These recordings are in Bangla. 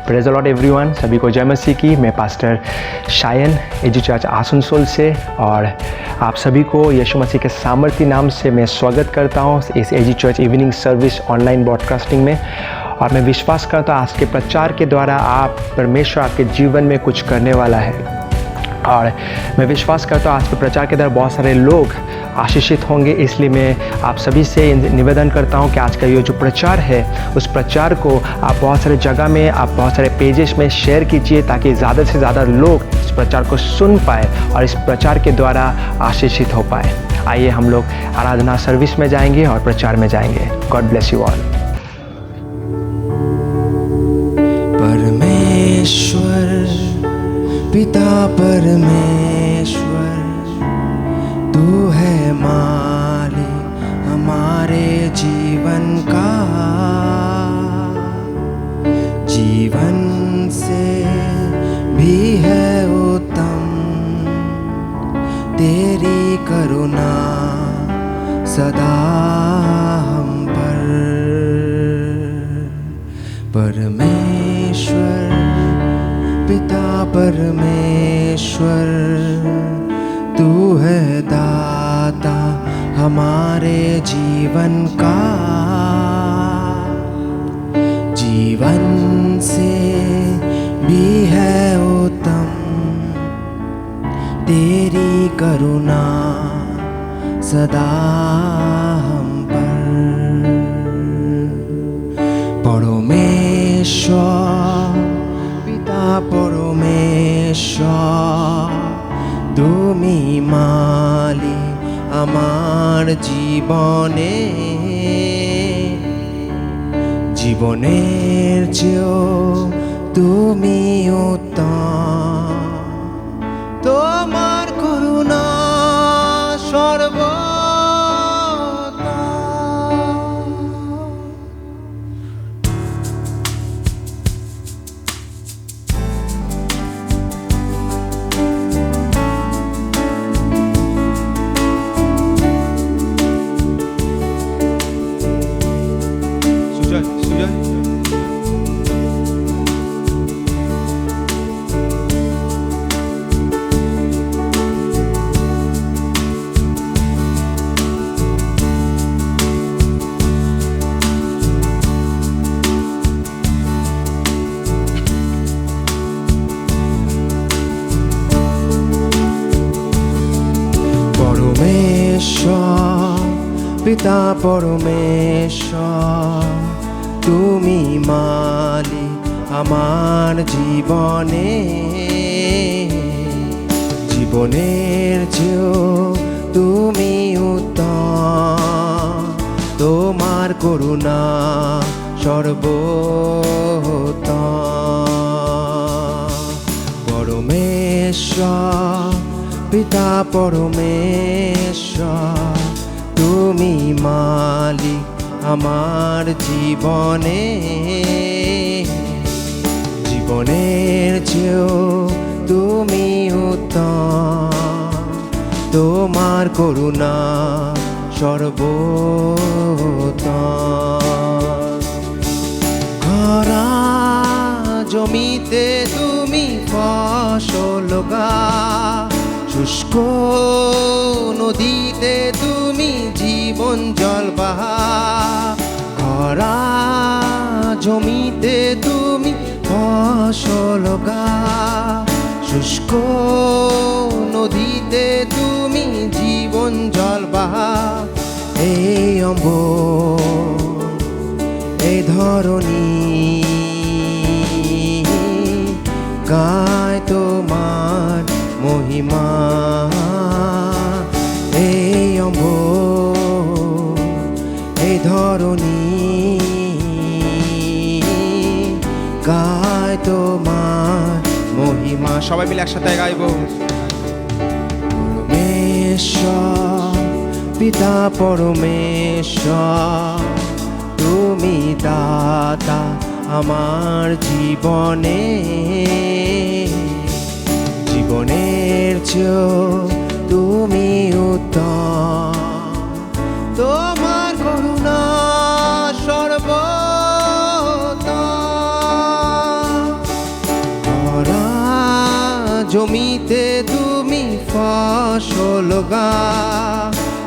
प्रेज द लॉर्ड एवरीवन, सभी को जय मसीह की। मैं pastor Shayan AG church Asansol से, और आप सभी को यीशु मसीह के सामर्थी नाम से मैं स्वागत करता हूँ इस AG church evening service online broadcasting में। और मैं विश्वास करता हूँ आज के प्रचार के द्वारा आप परमेश्वर आपके जीवन में कुछ करने वाला है। और मैं विश्वास करता हूँ आज के प्रचार के द्वारा बहुत सारे लोग आशीषित होंगे। इसलिए मैं आप सभी से निवेदन करता हूँ कि आज का ये जो प्रचार है उस प्रचार को आप बहुत सारे जगह में, आप बहुत सारे पेजेस में शेयर कीजिए, ताकि ज़्यादा से ज़्यादा लोग इस प्रचार को सुन पाए और इस प्रचार के द्वारा आशीषित हो पाए। आइए हम लोग आराधना सर्विस में जाएंगे और प्रचार में जाएंगे। God bless you all. परमेश्वर पिता परमेश्वर, तू है मालिक हमारे जीवन का। जीवन से भी है उत्तम तेरी करुणा सदा हम पर। परमेश्वर पिता परमेश्वर, तू है दाता हमारे जीवन का। जीवन से भी है उत्तम तेरी करुणा सदा हम पर। परमेश्वर पिता परमेश्वर, তুমি মালিক আমার জীবনে। জীবনের চেয়েও তুমি উত্তম, তোমার করুণা সর্বদা। পিতা পরমেশ্বর, তুমি মালিক আমার জীবনে। জীবনের চেয়েও তুমি উত্তম, তোমার করুণা সর্বোত্তম। পরমেশ্বর পিতা পরমেশ্বর, তুমি মালিক আমার জীবনে। জীবনের চেয়েও তুমি উত্তম, তোমার করুণা সর্বোত্তম। খরা জমিতে তুমি ফসল উগাও, শুষ্ক নদীতে তুমি জীবন জল বাহাও। খরা জমিতে তুমি ফসল উগাও, শুষ্ক নদীতে তুমি জীবন জল বাহাও। এই অম্বর এই ধরণী গায় তোমার মহিমা। এই অম্বর এই ধরণী গায় তোমার মহিমা। সবাই মিলে একসাথে গাইব। পরমেশ্বর পিতা পরমেশ্বর, তুমি দাতা আমার জীবনে। জীবনের চেয়েও তুমি উত্তম, তোমার করুণা সর্বোত্তম। ফসল গা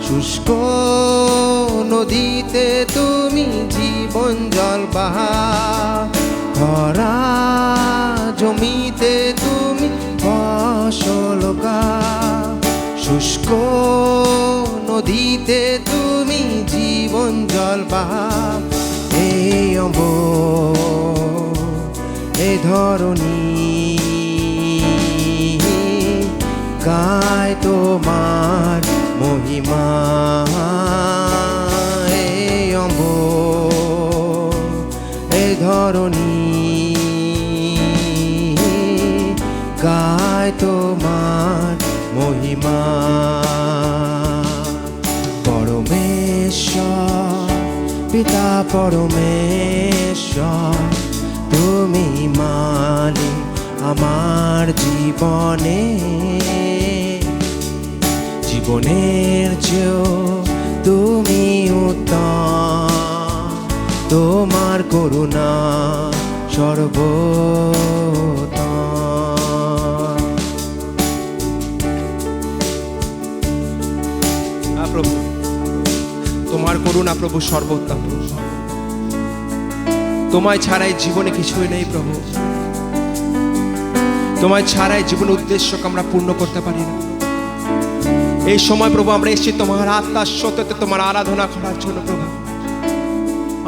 শুষ্ক নদীতে তুমি জীবন জল বাহা খরা জমিতে তুমি ফসল গা শুষ্ক নদীতে তুমি জীবন জল বাহা এই এ ধরণী গায় তোমার মহিমা এই ধরণী গায় তোমার মহিমা পরমেশ্বর পিতা পরমেশ্বর তুমি মালিক আমার জীবনের চেয়েও তুমি উত্তম তোমার করুণা সর্বোত্তম প্রভু তোমার করুণা প্রভু সর্বোত্তম তোমায় ছাড়াই জীবনে কিছুই নেই প্রভু তোমায় ছাড়াই জীবনের উদ্দেশ্যকে আমরা পূর্ণ করতে পারি না এই সময় প্রভু আমরা এসেছি তোমার আত্মার সত্যতে তোমার আরাধনা করার জন্য প্রভু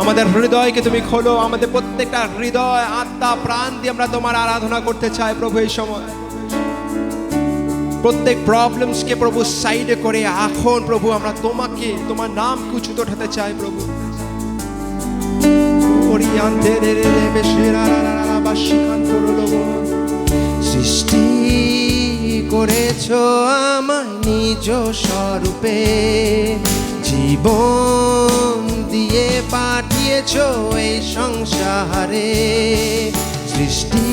আমাদের হৃদয়কে তুমি খোলো আমাদের প্রত্যেকটা হৃদয় আত্মা প্রাণ দিয়ে আমরা তোমার আরাধনা করতে চাই প্রভু এই সময় প্রত্যেক প্রবলেমসকে প্রভু সাইডে করে এখন প্রভু আমরা তোমাকে তোমার নামকে উঁচুতে উঠাতে চাই প্রভু সৃষ্টি করেছো আমায় নিজ স্বরূপে জীবন দিয়ে পাঠিয়েছো এই সংসারে সৃষ্টি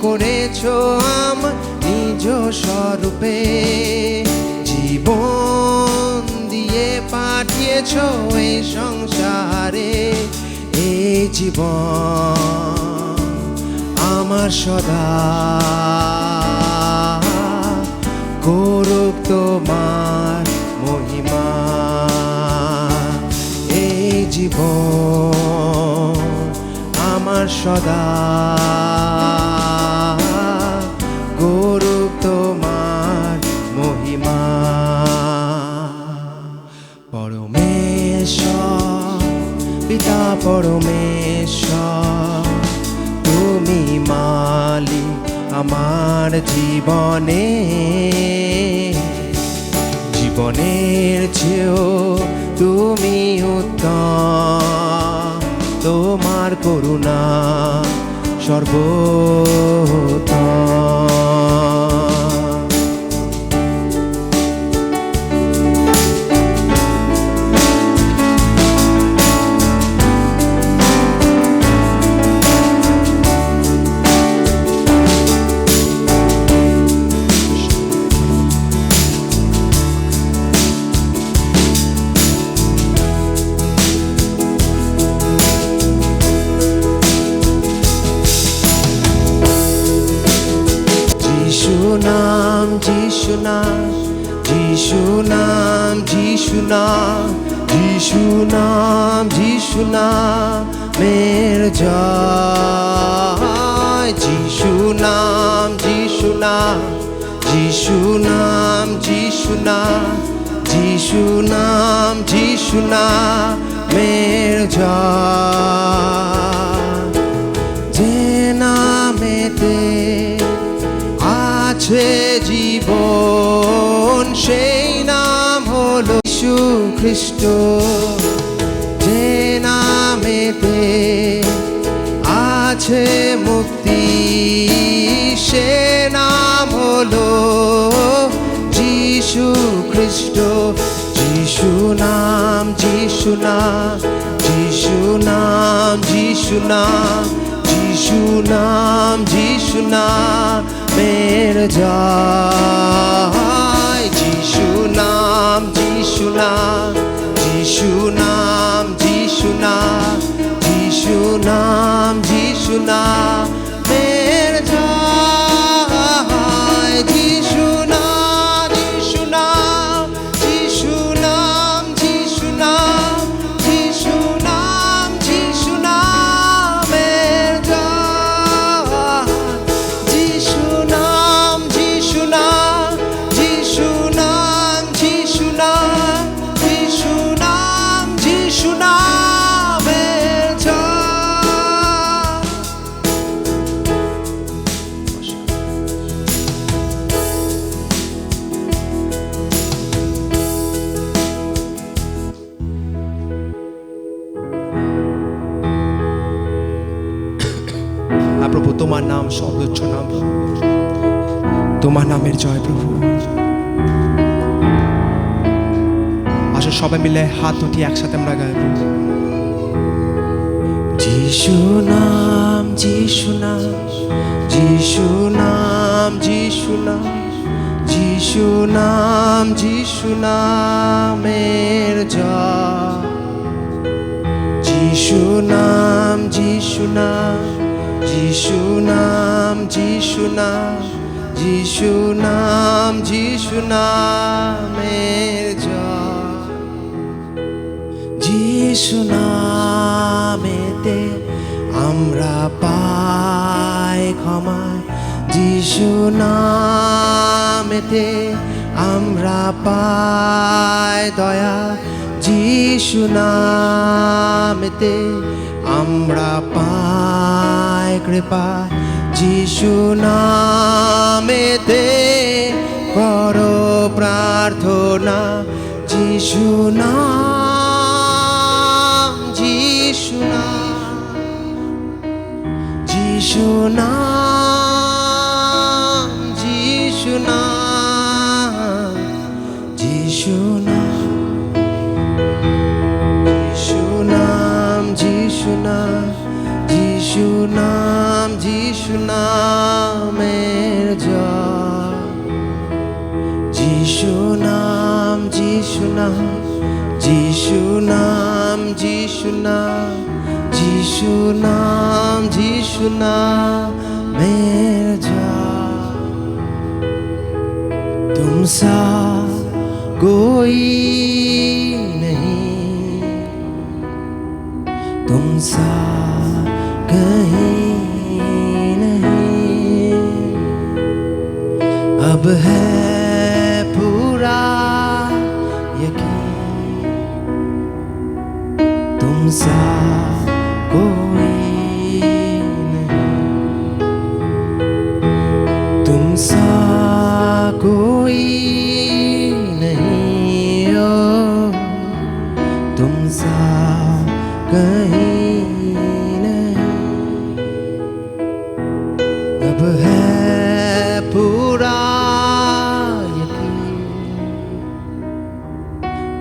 করেছো আমায় নিজ স্বরূপে জীবন দিয়ে পাঠিয়েছো এই সংসারে এই জীবন আমার সদা করুক তোমার মহিমা এই জীবন আমার সদা করুক তোমার মহিমা পরমেশ্বর পিতা পরমেশ্বর তুমি মালিক আমার জীবনের চেয়েও তুমি উত্তম তোমার করুণা সর্বোত্তম যিশু নাম যিশু নাম যিশু নাম যিশু নাম যিশু নাম মের জয় যিশু নাম যিশু নাম যিশু নাম যিশু নাম যিশু নাম যিশু নাম মের জয় যে নামেতে আছে জীবন সেই নাম হলো যীশু খ্রিস্ট যে নামেতে আছে মুক্তি সে নাম হলো যীশু খ্রিস্ট যীশু নাম যীশু নাম যীশু নাম যীশু নাম যীশু নাম যীশু নাম মের জয় যীশু নাম যীশু নাম যীশু নাম যীশু নাম যীশু নাম যীশু নাম মের জয় যীশু নাম তোমার নাম সর্বোচ্চ নাম প্রভু, তোমার নামের জয় প্রভু। আসো সবাই মিলে হাত উঠিয়ে একসাথে আমরা গাইব। যিশু নাম, যিশু নাম, যিশু নাম, যিশু নাম, যিশু নাম, যিশু নামের জয়। যিশু নাম, যিশু নাম, যিশু নাম, যিশু নাম, যিশু নাম, যিশু নামের জয়। যিশু নামেতে আমরা পাই ক্ষমা, যিশু নামেতে আমরা পাই দয়া, যিশু নামেতে আমরা পাই কৃপা, যিশু নামেতে করো প্রার্থনা। যিশু নাম, যিশু নাম, যিশু নাম, যিশু নাম, যিশু নাম, যিশু নাম, যিশু নাম, যিশু নাম, যিশু নামের জয়। যিশু নাম, যিশু নাম, যিশু নাম, যিশু নাম, যিশু নাম, যিশু নামের জয়। तुमसा कोई नहीं, तुमसा कहीं नहीं, अब है पूरा यकीन, तुमसा कोई नहीं, तुमसा कोई नहीं, ओ तुमसा कहीं नहीं, अब है पूरा यकीन,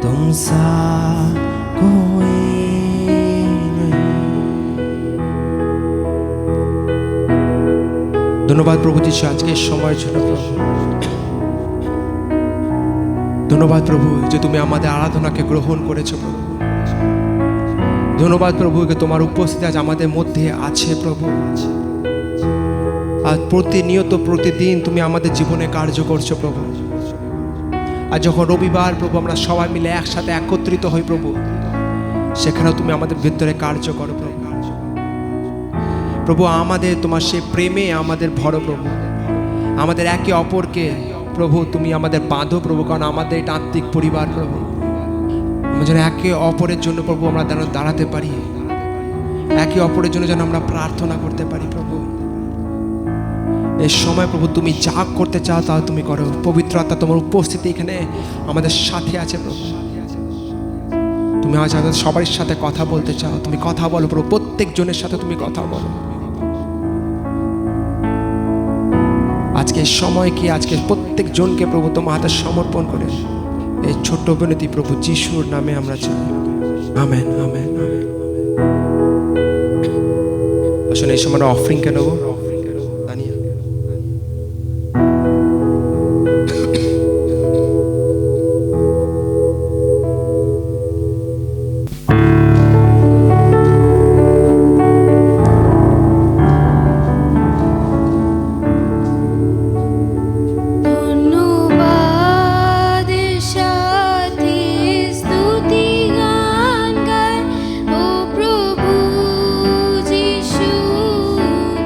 तुमसा कोई नहीं। ধন্যবাদ প্রভু যিশু আজকের সময়ের জন্য প্রভু। ধন্যবাদ প্রভু যে তুমি আমাদের আরাধনাকে গ্রহণ করেছো প্রভু। ধন্যবাদ প্রভু যে তোমার উপস্থিতি আজ আমাদের মধ্যে আছে প্রভু। আর প্রতিনিয়ত প্রতিদিন তুমি আমাদের জীবনে কার্য করছো প্রভু। আর যখন রবিবার প্রভু আমরা সবাই মিলে একসাথে একত্রিত হই প্রভু, সেখানেও তুমি আমাদের ভিতরে কার্য করো প্রভু। প্রভু আমাদের তোমার সে প্রেমে আমাদের ভরো প্রভু। আমাদের একে অপরকে প্রভু তুমি আমাদের বাঁধো প্রভু, কারণ আমাদের এটা আত্মিক পরিবার প্রভু। আমরা যেন একে অপরের জন্য প্রভু আমরা যেন দাঁড়াতে পারি, একে অপরের জন্য যেন আমরা প্রার্থনা করতে পারি প্রভু। এই সময় প্রভু তুমি যা করতে চাও তা তুমি করো। পবিত্র আত্মা তোমার উপস্থিতি এখানে আমাদের সাথে আছে প্রভু। তুমি আজ আমাদের সবার সাথে কথা বলতে চাও, তুমি কথা বলো প্রভু। প্রত্যেক জনের সাথে তুমি কথা বলো। আজকে সময় কি আজকে প্রত্যেক জনকে প্রভু তোমার হাতে সমর্পণ করে এই ছোট্ট বিনতি প্রভু যিশুর নামে আমরা চাই। Amen, amen, amen. আসলে এই সময় অফরিং কে নেবো।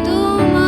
তোমার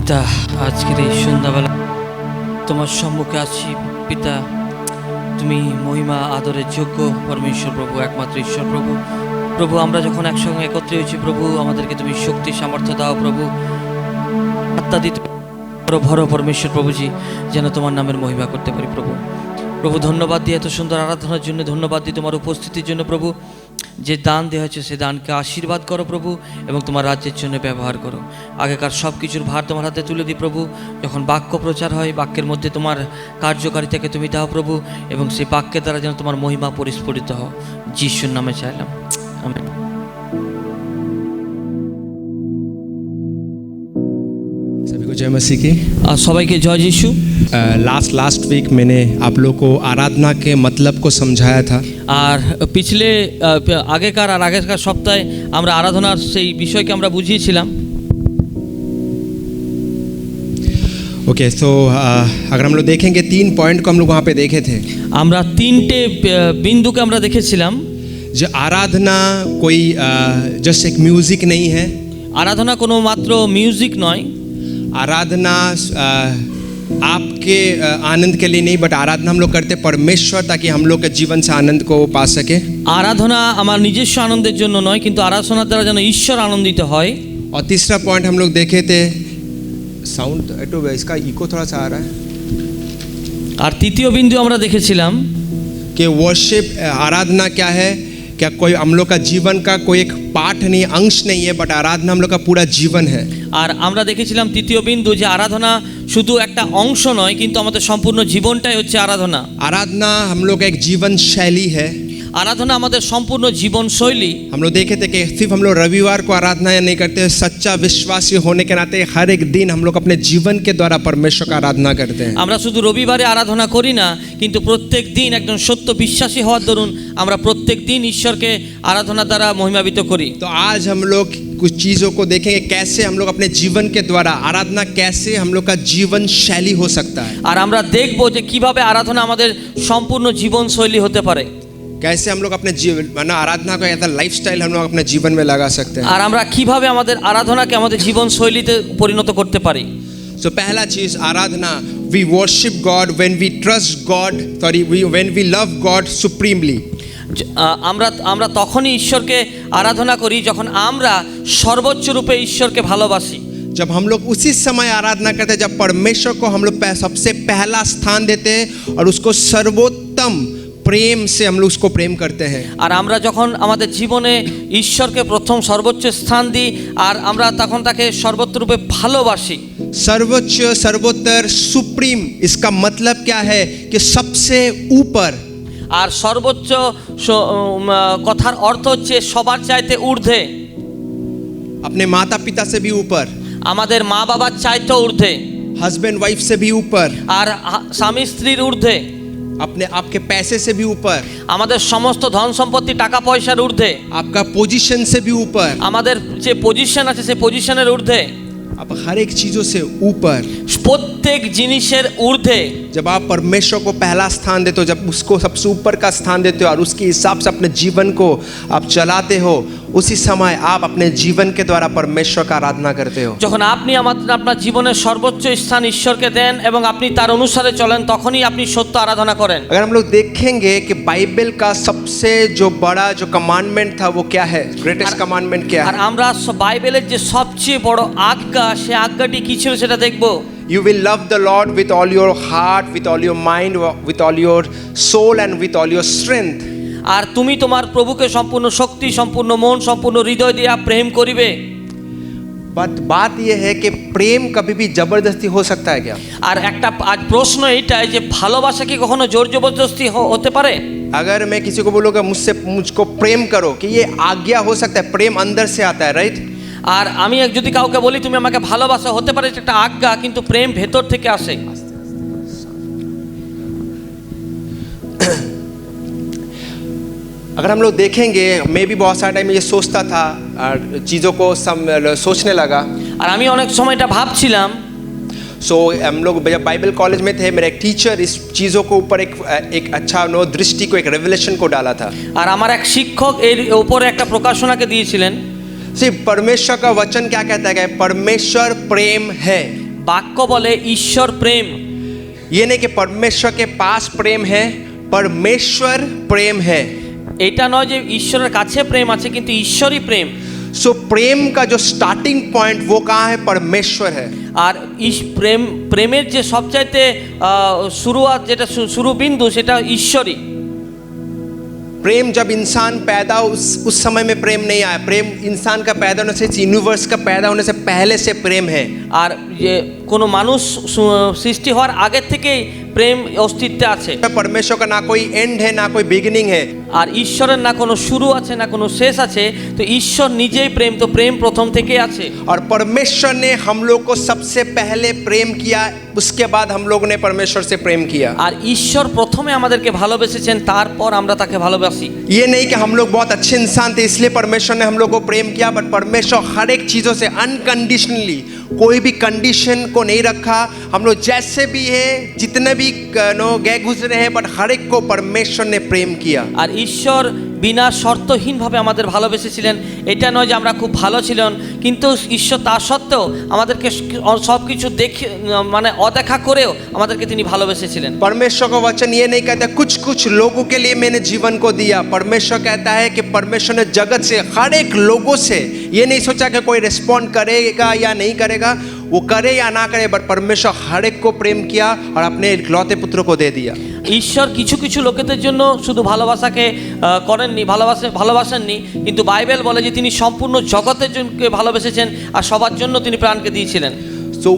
পিতা, আজকের এই সন্ধ্যাবেলা তোমার সম্মুখে আছি পিতা। তুমি মহিমা আদরের যোগ্য পরমেশ্বর প্রভু, একমাত্র ঈশ্বর প্রভু। প্রভু, আমরা যখন একসঙ্গে একত্রে হয়েছি প্রভু, আমাদেরকে তুমি শক্তি সামর্থ্য দাও প্রভু, আত্মা দিতে ভরো পরমেশ্বর প্রভুজি, যেন তোমার নামের মহিমা করতে পারি প্রভু। প্রভু, ধন্যবাদ দিই এত সুন্দর আরাধনার জন্য, ধন্যবাদ দিই তোমার উপস্থিতির জন্য প্রভু। যে দান দেওয়া হয়েছে সে দানকে আশীর্বাদ করো প্রভু, এবং তোমার রাজ্যের জন্য ব্যবহার করো। আগেকার সব কিছুর ভার তোমার হাতে তুলে দিই প্রভু। যখন বাক্য প্রচার হয়, বাক্যের মধ্যে তোমার কার্যকারিতাকে তুমি দাও প্রভু, এবং সেই বাক্যের দ্বারা যেন তোমার মহিমা পরিস্ফুটিত হও। যিশুর নামে চাইলাম, আমেন। सभी को जय मसीह की। আর সবাইকে জয় যিশু। लास्ट वीक मैंने आप लोग को आराधना के मतलब को समझाया था। আর পিছলে আগেকার সপ্তাহে আমরা আরাধনার সেই বিষয়কে আমরা বুঝিয়েছিলাম। ओके, तो अगर हम लोग देखेंगे 3 पॉइंट को हम लोग वहाँ पे देखे थे। আমরা তিনটে বিন্দুকে আমরা দেখেছিলাম। जो आराधना कोई जस्ट एक म्यूजिक नहीं है। আরাধনা কোনো মাত্র মিউজিক নয়। आराधना आपके आनंद के लिए नहीं, बट आराधना हम लोग करते परमेश्वर, ताकि हम लोग के जीवन से आनंद को पा सके। আরাধনা আমার নিজস্ব আনন্দের জন্য নয়, কিন্তু আরাধনার দ্বারা যেন ঈশ্বর আনন্দিত হয়। और तीसरा पॉइंट हम लोग देखे थे, साउंड इसका इको थोड़ा सा आ रहा है, আর তৃতীয় বিন্দু আমরা দেখেছিলাম कि वर्शिप आराधना क्या है, क्या कोई हम लोग का जीवन का कोई एक पार्ट नहीं, अंश नहीं है, बट आराधना हम लोग का पूरा जीवन है। আর আমরা দেখেছিলাম তৃতীয় বিন্দু যে আরাধনা শুধু একটা অংশ নয়, কিন্তু আমাদের সম্পূর্ণ জীবনটাই হচ্ছে আরাধনা। आराधना हम लोग का एक जीवन शैली है। আরাধনা আমাদের সম্পূর্ণ জীবন শৈলী। हम लोग देखे थे कि सिर्फ हम लोग रविवार को आराधना नहीं करते, सच्चा विश्वासी होने के नाते हर एक दिन हम लोग अपने जीवन के द्वारा परमेश्वर का आराधना करते हैं। আমরা শুধু রবিবারে আরাধনা করি না, কিন্তু প্রত্যেক দিন একজন সত্য বিশ্বাসী হওয়ার দরুন আমরা প্রত্যেক দিন ঈশ্বরকে আরাধনার দ্বারা মহিমান্বিত করি। तो आज हम लोग कुछ चीज़ों को देखेंगे, कैसे हम लोग अपने जीवन के द्वारा आराधना, कैसे हम लोग का जीवन शैली हो सकता है। আর আমরা দেখব যে কিভাবে আরাধনা আমাদের সম্পূর্ণ জীবন শৈলী হতে পারে। कैसे हम लोग अपने जीवन आराधना को एज अ लाइफस्टाइल हम लोग अपने जीवन में लगा सकते हैं। আর আমরা কিভাবে আমাদের আরাধনাকে আমাদের জীবন শৈলীতে পরিণত করতে পারি। So पहला चीज़, आराधना, we worship God when we trust God, when we love God supremely। আমরা তখনই ঈশ্বরকে আরাধনা করি যখন আমরা সর্বোচ্চ রূপে ঈশ্বরকে ভালোবাসি। जब हम लोग उसी समय आराधना करते हैं, जब परमेश्वर को हम लोग सबसे पहला स्थान देते हैं और उसको सर्वोत्तम प्रेम से हम लोग उसको प्रेम करते हैं। আর আমরা যখন আমাদের জীবনে ঈশ্বরকে প্রথম সর্বোচ্চ স্থান দিই, আর আমরা তখন তাকে সর্বোত্তরূপে ভালোবাসি। सर्वोच्च, सर्वोत्तर, सुप्रीम, इसका मतलब क्या है कि सबसे ऊपर। আর সর্বোচ্চ কথার অর্থ হচ্ছে সবার চাইতে ঊর্ধ্বে। अपने माता पिता से भी ऊपर, আমাদের মা বাবার চাইতেও ঊর্ধ্বে। हस्बैंड वाइफ से भी ऊपर, আর স্বামী স্ত্রীর ঊর্ধ্বে। अपने आपके पैसे से भी ऊपर, আমাদের সমস্ত ধন সম্পত্তি টাকা পয়সার ঊর্ধ্বে। आपका पोजीशन से भी ऊपर, আমাদের যে পজিশন আছে সেই পজিশনের ঊর্ধ্বে। आप हर एक चीजों से ऊपर, প্রত্যেক জিনিসের ঊর্ধ্বে। जब आप परमेश्वर को पहला स्थान देते हो, जब उसको सबसे ऊपर का स्थान देते हो और उसके हिसाब से अपने जीवन को आप चलाते हो, उसी समय आप अपने जीवन के द्वारा परमेश्वर का आराधना करते हो। যখন আপনি আপনার জীবনের সর্বোচ্চ স্থান ঈশ্বরকে দেন এবং আপনি তার অনুসারে চলেন, তখনই আপনি সত্য আরাধনা করেন। अगर हम लोग देखेंगे कि बाइबल का सबसे जो बड़ा जो कमांडमेंट था वो क्या है, ग्रेटेस्ट कमांडमेंट क्या আর है? আমরা বাইবেলের যে সবচেয়ে বড় আজ্ঞা, সে আজ্ঞাটি কি ছিল সেটা দেখব। You will love the Lord with all your heart, with all your mind, with all your soul and with all your strength. আর তুমি তোমার প্রভুকে সম্পূর্ণ শক্তি, সম্পূর্ণ মন, সম্পূর্ণ হৃদয় দিয়ে প্রেম করিবে। बात यह है कि प्रेम कभी भी जबरदस्ती हो सकता है क्या? আর একটা আজ প্রশ্ন এইটাই যে ভালোবাসা কি কখনো জোর জবরদস্তি হতে পারে? अगर मैं किसी को बोलूँगा मुझको प्रेम करो, कि ये आज्ञा हो सकता है, प्रेम अंदर से आता है, राइट? আর আমি যদি काउके বলি তুমি আমাকে ভালোবাসো, হতে পারে এটা একটা আজ্ঞা, কিন্তু প্রেম ভেতর থেকে আসে। अगर हम लोग देखेंगे, मैं भी बहुत सारे टाइम ये सोचता था और चीज़ों को सोचने लगा। আর আমি অনেক সময় এটা ভাবছিলাম। सो हम लोग जब बाइबल कॉलेज में थे, मेरा एक टीचर इस चीज़ों को ऊपर एक अच्छा दृष्टि को, एक रेवलेशन को डाला था। আর আমার এক শিক্ষক এর উপরে একটা প্রকাশনাকে দিয়েছিলেন। सिर्फ परमेश्वर का वचन क्या कहता है कि परमेश्वर प्रेम है। বাক্য বলে ঈশ্বর প্রেম। ये नहीं कि परमेश्वर के पास प्रेम है, परमेश्वर प्रेम है। এটা নয় যে ঈশ্বরের কাছে প্রেম আছে, কিন্তু ঈশ্বরই প্রেম। सो प्रेम का जो स्टार्टिंग पॉइंट वो कहाँ है? परमेश्वर है। আর প্রেমের যে সবচাইতে শুরুয়াত, যেটা শুরু বিন্দু, সেটা ঈশ্বরই। प्रेम जब इंसान पैदा उस समय में प्रेम नहीं आया। प्रेम इंसान का पैदा होने से, यूनिवर्स का पैदा होने से पहले से प्रेम है। আর যে কোনো মানুষ সৃষ্টি হওয়ার আগের থেকেই প্রেম অস্তিত্বে আছে। परमेश्वर का ना कोई एंड है, ना कोई बिगिनिंग है। আর ঈশ্বরের না কোনো শুরু আছে না কোনো শেষ আছে, তো ঈশ্বর নিজেই প্রেম, তো প্রেম প্রথম থেকেই আছে। और परमेश्वर ने हम लोग को सबसे पहले प्रेम किया, उसके बाद हम लोग ने परमेश्वर से प्रेम किया। আর ঈশ্বর প্রথমে আমাদেরকে ভালোবেসেছেন, তারপর আমরা তাকে ভালোবাসি। ये नहीं कि हम लोग बहुत अच्छे इंसान थे इसलिए परमेश्वर ने हम लोग को प्रेम किया, बट परमेश्वर हर एक चीज़ों से अनकंडीशनली, कोई भी कंडीशन को नहीं रखा। हम लोग जैसे भी है, जितने भी गए गुजरे हैं, बट हर एक को परमेश्वर ने प्रेम किया। আর ঈশ্বর বিনা শর্তহীনভাবে আমাদের ভালোবেসেছিলেন। এটা নয় যে আমরা খুব ভালো ছিলাম, কিন্তু ঈশ্বর তা সত্ত্বেও আমাদেরকে সব কিছু দেখে, মানে অদেখা করেও আমাদেরকে তিনি ভালোবেসেছিলেন। परमेश्वर का वचन ये नहीं कहता कुछ कुछ लोगों के लिए मैंने जीवन को दिया। परमेश्वर कहता है कि परमेश्वर ने जगत से, हर एक लोगों से, ये नहीं सोचा कि कोई रिस्पॉन्ड करेगा या नहीं करेगा, वो करे या ना करे, बट परमेश्वर हर एक को प्रेम किया और अपने इकलौते पुत्र को दे दिया। ঈশ্বর কিছু কিছু লোকেদের জন্য শুধু ভালোবাসাকে করেননি, ভালোবাসেননি, কিন্তু বাইবেল বলে যে তিনি সম্পূর্ণ জগতের জনকে ভালোবেসেছেন আর সবার জন্য তিনি প্রাণকে দিয়েছিলেন। तो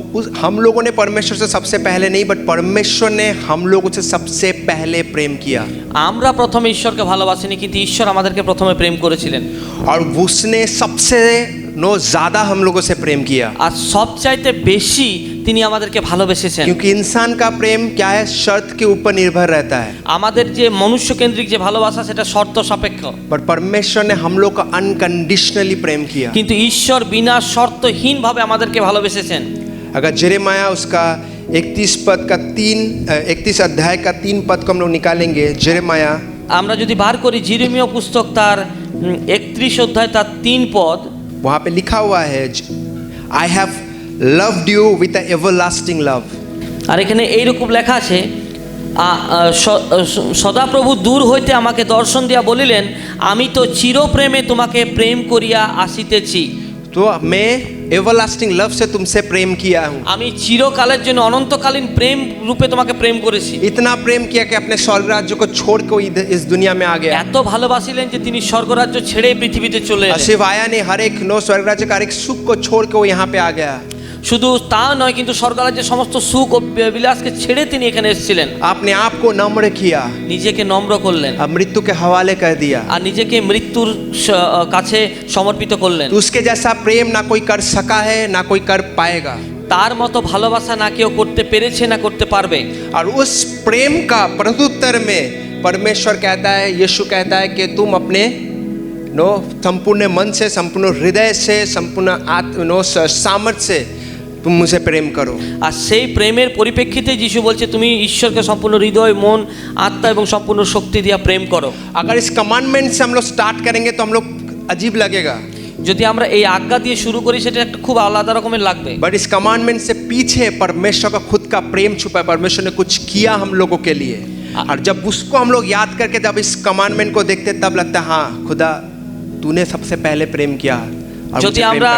हम लोगों ने परमेश्वर से सबसे पहले नहीं, बट परमेश्वर ने हम लोगों से सबसे पहले प्रेम किया। আমরা প্রথমে ঈশ্বরকে ভালোবাসিনি, কিন্তু ঈশ্বর আমাদেরকে প্রথমে প্রেম করেছিলেন। और उसने सबसे ज़्यादा हम लोगों से प्रेम किया। আর সবচাইতে বেশি তিনি আমাদেরকে ভালোবেসেছেন। क्योंकि इंसान का प्रेम क्या है? शर्त के ऊपर निर्भर रहता है। আমাদের যে মনুষ্যকেন্দ্রিক যে ভালোবাসা, সেটা শর্ত সাপেক্ষ। बट परमेश्वर ने हम लोग को अनकंडीशनली प्रेम किया। কিন্তু ঈশ্বর বিনা শর্তহীনভাবে আমাদেরকে ভালোবেসেছেন। अगर जेरेमाया उसका 31 अध्याय का 3 पद को हम लोग निकालेंगे, जेरेमाया, আমরা যদি বার করি জিরেমিয়া পুস্তক তার 31 অধ্যায় তার 3 পদ, वहाँ पे लिखा हुआ है, I have loved you with a everlasting love. আর এখানে এইরকম লেখা আছে, সদাপ্রভু দূর হইতে আমাকে দর্শন দিয়া বলিলেন, আমি তো চিরপ্রেমে তোমাকে প্রেম করিয়া আসিতেছি। तो मैं एवरलास्टिंग लव से तुमसे प्रेम किया हूँ। আমি চিরকালের জন্য অনন্তকালীন প্রেম রূপে তোমাকে প্রেম করেছি। इतना प्रेम किया कि अपने स्वर्ग राज्य को छोड़ के इस दुनिया में आ गया। এত ভালোবাসিলেন যে তিনি স্বর্গরাজ্য ছেড়ে পৃথিবীতে চলে এলেন। सिर्फ आया नहीं, हर एक स्वर्ग राज्य का हर एक सुख को छोड़ के वो यहाँ पे आ गया। শুধু তা নয়, কিন্তু স্বর্গরাজ্যের সমস্ত সুখ ও বিলাসকে ছেড়ে তিনি এখানে এসেছিলেন। आपने आप को नम्र किया, নিজেকে নম্র করলেন, अब मृत्यु के हवाले कर दिया, আর নিজেকে মৃত্যুর কাছে সমর্পিত করলেন। तो उसके जैसा प्रेम ना कोई कर सका है, ना कोई कर पाएगा। তার মতো ভালোবাসা না কেউ করতে পেরেছে না করতে পারবে। और उस प्रेम का प्रत्युत्तर में परमेश्वर कहता है, यीशु कहता है कि तुम अपने संपूर्ण मन से, संपूर्ण हृदय से, संपूर्ण सामर्थ्य से तुम मुझे प्रेम करो। আর সেই প্রেমের পরিপ্রেক্ষিতে যিশু বলছে, তুমি ঈশ্বরকে সম্পূর্ণ হৃদয়, মন, আত্মা এবং সম্পূর্ণ শক্তি দিয়ে প্রেম করো। अगर इस कमांडमेंट से हम लोग स्टार्ट करेंगे तो हम लोग अजीब लगेगा, যদি আমরা এই आज्ञा দিয়ে शुरू करी, সেটা একটা খুব আলাদা রকমের লাগবে। बट इस कमांडमेंट से पीछे परमेश्वर का खुद का प्रेम छुपा है। परमेश्वर ने कुछ किया हम लोगों के लिए, और जब उसको हम लोग याद करके जब इस कमांडमेंट को देखते, तब लगता है हाँ खुदा तूने सबसे पहले प्रेम किया। যদি আমরা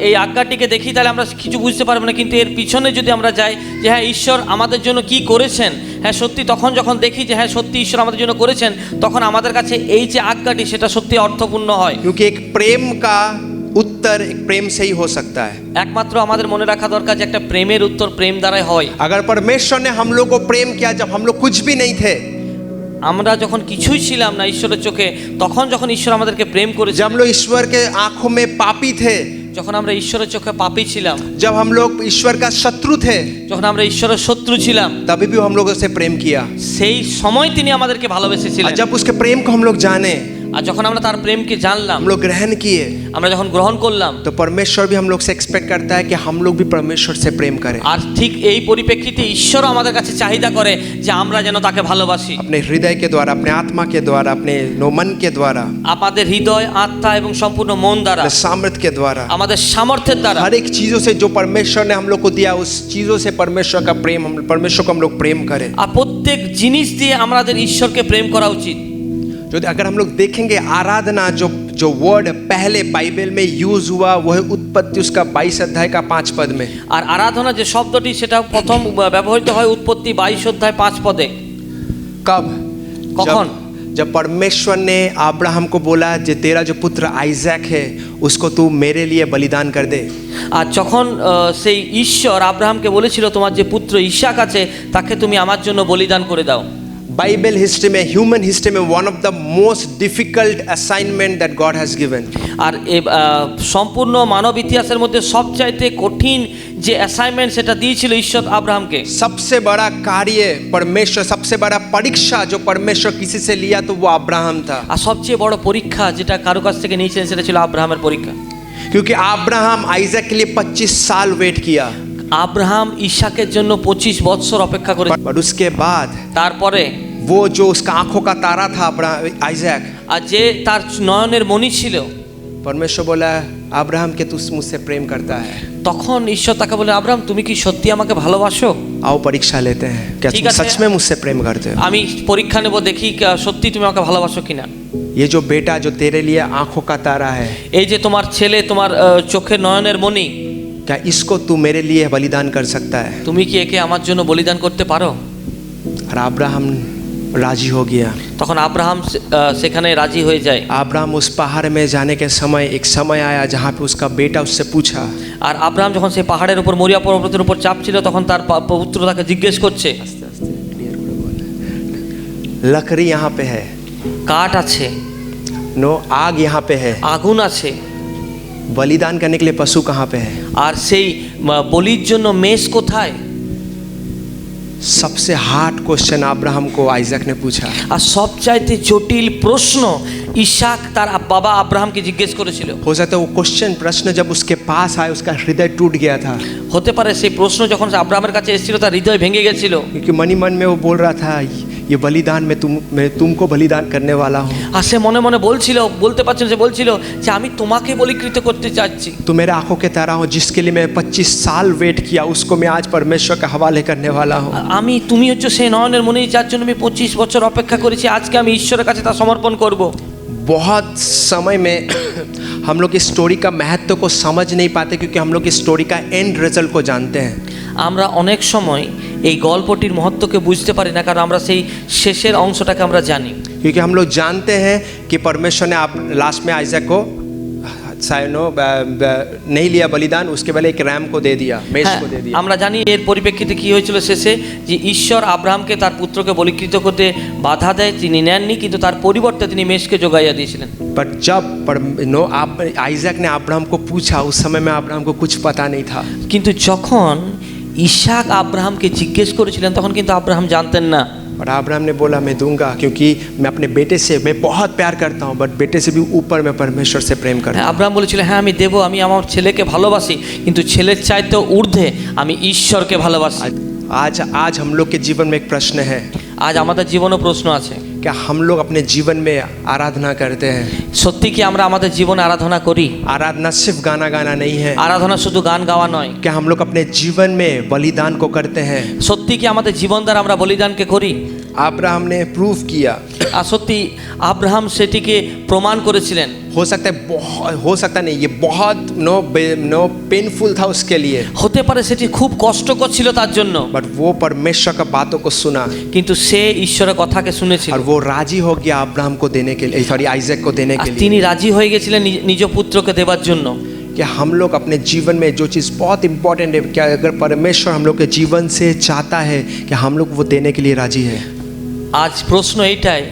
এই আজ্ঞাটিকে দেখি, তাহলে আমরা কিছু বুঝতে পারবো না, কিন্তু এর পিছনে যদি আমরা যাই যে হ্যাঁ ঈশ্বর আমাদের জন্য কি করেছেন, হ্যাঁ সত্যি, তখন যখন দেখি যে হ্যাঁ সত্যি ঈশ্বর আমাদের জন্য করেছেন, তখন আমাদের কাছে এই যে আজ্ঞাটি, সেটা সত্যি অর্থপূর্ণ হয়। क्योंकि एक प्रेम का उत्तर एक प्रेम से ही हो सकता है। একমাত্র আমাদের মনে রাখা দরকার যে একটা প্রেমের উত্তর প্রেম দ্বারাই হয়। अगर परमेश्वर ने हम लोग को प्रेम किया जब हम लोग कुछ भी नहीं थे, আমরা যখন কিছুই ছিলাম না ঈশ্বরের চোখে, তখন যখন ঈশ্বর আমাদেরকে প্রেম করেছে, जब हम लोग ईश्वर के आंखों में पापी थे, যখন আমরা ঈশ্বরের চোখে পাপী ছিলাম, जब हम लोग ईश्वर का शत्रु थे, যখন আমরা ঈশ্বরের শত্রু ছিলাম, तभी भी हम लोगों से प्रेम किया। সেই সময় তিনি আমাদেরকে ভালোবেসেছিলেন। जब उसके प्रेम को हम लोग जाने, আর যখন আমরা তার প্রেমকে জানলাম, हम लोग ग्रहण किए, আমরা যখন গ্রহণ করলাম, तो परमेश्वर भी हम लोग से एक्सपेक्ट करता है कि हम लोग भी परमेश्वर से प्रेम करें, আর ঠিক এই পরিপ্রেক্ষিতে ঈশ্বরও আমাদের কাছে চাহিদা করে যে আমরা যেন তাকে ভালোবাসি। अपने हृदय के द्वारा, अपने आत्मा के द्वारा, अपने मन के द्वारा, আমাদের হৃদয়, আত্মা এবং সম্পূর্ণ মন দ্বারা, अपने सामर्थ्य के द्वारा, আমাদের সামর্থ্যের দ্বারা, हर एक चीजों से जो परमेश्वर ने हम लोग को दिया, उस चीजों से परमेश्वर का प्रेम, परमेश्वर को हम लोग प्रेम करें। আর প্রত্যেক জিনিস দিয়ে আমাদের ঈশ্বরকে প্রেম করা উচিত। जो अगर हम लोग देखेंगे आराधना, जो जो वर्ड पहले बाइबल में यूज हुआ वो है उत्पत्ति उसका 22 अध्याय का 5 पद में। আর আরাধনা যে শব্দটি সেটা প্রথম ব্যবহৃত হয় উৎপত্তি 22 অধ্যায় 5 পদে। कब? कौन? जब परमेश्वर ने अब्राहम को बोला जे तेरा जो पुत्र आइजैक है उसको तू मेरे लिए बलिदान कर दे। আর যখন সেই ঈশ্বর আব্রাহামকে বলেছিল তোমার যে পুত্র ইসাক আছে তাকে তুমি আমার জন্য বলিদান করে দাও। बाइबल हिस्ट्री में, ह्यूमन हिस्ट्री में one of the most difficult assignment that God has given. আর সম্পূর্ণ মানব ইতিহাসের মধ্যে সবচাইতে কঠিন যে অ্যাসাইনমেন্ট সেটা দিয়েছিল ঈশ্বর আব্রাহামকে। सबसे बड़ा कार्य परमेश्वर, सबसे बड़ा परीक्षा जो परमेश्वर किसी से लिया तो वो अब्राहम था। আর সবচেয়ে বড় পরীক্ষা যেটা কারো কাছ থেকে নিয়েছিলেন সেটা ছিল আব্রাহামের परीक्षा। क्योंकि अब्राहम आइजैक के लिए 25 साल वेट किया। আব্রাহাম ইসাকের জন্য 25 বছর অপেক্ষা করে, और उसके बाद তারপরে वो जो उसका आंखों का तारा था आइजैक, আর যে তার নয়নের মণি ছিল, परमेश्वर बोला अब्राहम के तू मुझसे प्रेम करता है, তখন ঈশ্বর তাকে বলে আব্রাহাম তুমি কি সত্যি আমাকে ভালোবাসো? आओ परीक्षा लेते हैं, क्या ठीक तुम है, सच में मुझसे प्रेम करते हो? আমি পরীক্ষা নেব, দেখি সত্যি তুমি আমাকে ভালোবাসো কিনা। ये जो बेटा जो तेरे लिए आंखों का तारा है, এই যে তোমার ছেলে, তোমার চোখের নয়নের মণি, क्या इसको तू मेरे लिए बलिदान कर सकता है? তুমি কি একে আমার জন্য বলিদান করতে পারো? और अब्राहम राजी हो गया। তখন আব্রাহাম সেখানে রাজি হয়ে যায়। अब्राहम उस पहाड़ में जाने के समय एक समय आया जहाँ पे उसका बेटा उससे पूछा, আর আব্রাহাম যখন সেই পাহাড়ের উপর, মরিয়া পর্বতের উপর চাপ ছিল, তখন তার পুত্র তাকে জিজ্ঞেস করছে, लकड़ी यहाँ पे है, কাঠ আছে, नो आग यहाँ पे है, আগুন আছে, बलिदान करने के लिए पशु कहाँ पे है? আর সেই বলির জন্য মেষ কোথায়? सबसे हार्ड क्वेश्चन अब्राहम को आइजैक ने पूछा। আর সবচাইতে জটিল প্রশ্ন ইসাক তার বাবা আব্রাহামকে জিজ্ঞেস করেছিল। हो सकता है वो क्वेश्चन प्रश्न जब उसके पास आए उसका हृदय टूट गया था, হতে পারে সেই প্রশ্ন যখন আব্রাহামের কাছে এসেছিল তার হৃদয় ভেঙে গেছিল। क्योंकि मन ही मन में वो बोल रहा था ये बलिदान मैं तुमको बलिदान करने वाला हूँ, আর সে মনে মনে বলছিল, বলতে পারছেন, সে বলছিল যে আমি তোমাকে বলিকৃত করতে চাচ্ছি। तो मेरे आंखों के तारा हो जिसके लिए मैं 25 साल वेट किया उसको मैं आज परमेश्वर के हवाले करने वाला हूँ। আমি, তুমি হচ্ছে সেই নয়নের মণি যার জন্য আমি 25 বছর অপেক্ষা করেছি, আজকে আমি ঈশ্বরের কাছে তা সমর্পণ করব। बहुत समय में हम लोग इस स्टोरी का महत्व को समझ नहीं पाते क्योंकि हम लोग इस स्टोरी का एंड रिजल्ट को जानते हैं। আমরা অনেক সময় এই गल्पটির महत्वকে বুঝতে পারি না, কারণ আমরা সেই শেষের অংশটাকে আমরা জানি। क्योंकि हम लोग जानते हैं कि परमेश्वर ने आप लास्ट में आइजैक को नहीं लिया बलिदान, उसके पहले एक रैम को दे दिया, मेष को दे दिया। আমরা জানি এর পরিপ্রেক্ষিতে কি হয়েছিল শেষে, যে ঈশ্বর আব্রাহামকে তার পুত্রকে বলিকৃত করতে বাধা দেয়, তিনি নেননি, কিন্তু তার পরিবর্তে তিনি মেষকে যোগাইয়া দিয়েছিলেন। पर जब आइजैक ने अब्राहम को पूछा उस समय में अब्राहम को कुछ पता नहीं था। কিন্তু যখন ইসাক আব্রাহামকে জিজ্ঞেস করেছিলেন তখন কিন্তু আব্রাহাম জানতেন না। और अब्राहम ने बोला मैं दूंगा क्योंकि मैं अपने बेटे से मैं बहुत प्यार करता हूँ, बट बेटे से भी ऊपर मैं परमेश्वर से प्रेम करता हूँ। আব্রাহাম বলেছিল হ্যাঁ আমি দেব, আমি আমার ছেলেকে ভালোবাসি, কিন্তু ছেলের চাইতে ঊর্ধ্বে আমি ঈশ্বরকে ভালোবাসি। आज हम लोग के जीवन में एक प्रश्न है, আজ আমাদের জীবনে প্রশ্ন আছে, क्या हम लोग अपने जीवन में आराधना करते हैं? সত্যি কি আমরা আমাদের জীবনে আরাধনা করি? आराधना सिर्फ गाना गाना नहीं है, আরাধনা শুধু গান গাওয়া নয়। क्या हम लोग अपने जीवन में बलिदान को करते हैं? সত্যি কি আমাদের জীবন দ্বারা আমরা বলিদানকে করি? अब्राहम ने प्रूव किया। আর সত্যি আব্রাহাম সেটিকে প্রমাণ করেছিলেন। हो सकता है हो सकता नहीं, ये बहुत नो पेनफुल था उसके लिए, হতে পারে সেটি খুব কষ্টকর ছিল তার জন্য, बट वो परमेश्वर का बातों को सुना কিন্তু সে ঈশ্বরের কথাকে শুনেছিল और वो राजी हो गया अब्राहम को देने के लिए, सॉरी आइजैक को देने আর के लिए। তিনি রাজি হয়ে গেছিলেন নিজ পুত্রকে দেবার জন্য। कि हम लोग अपने जीवन में जो चीज़ बहुत इंपॉर्टेंट है, क्या अगर परमेश्वर हम लोग के जीवन से चाहता है कि हम लोग वो देने के लिए राजी है। আজ প্রশ্ন এইটাই,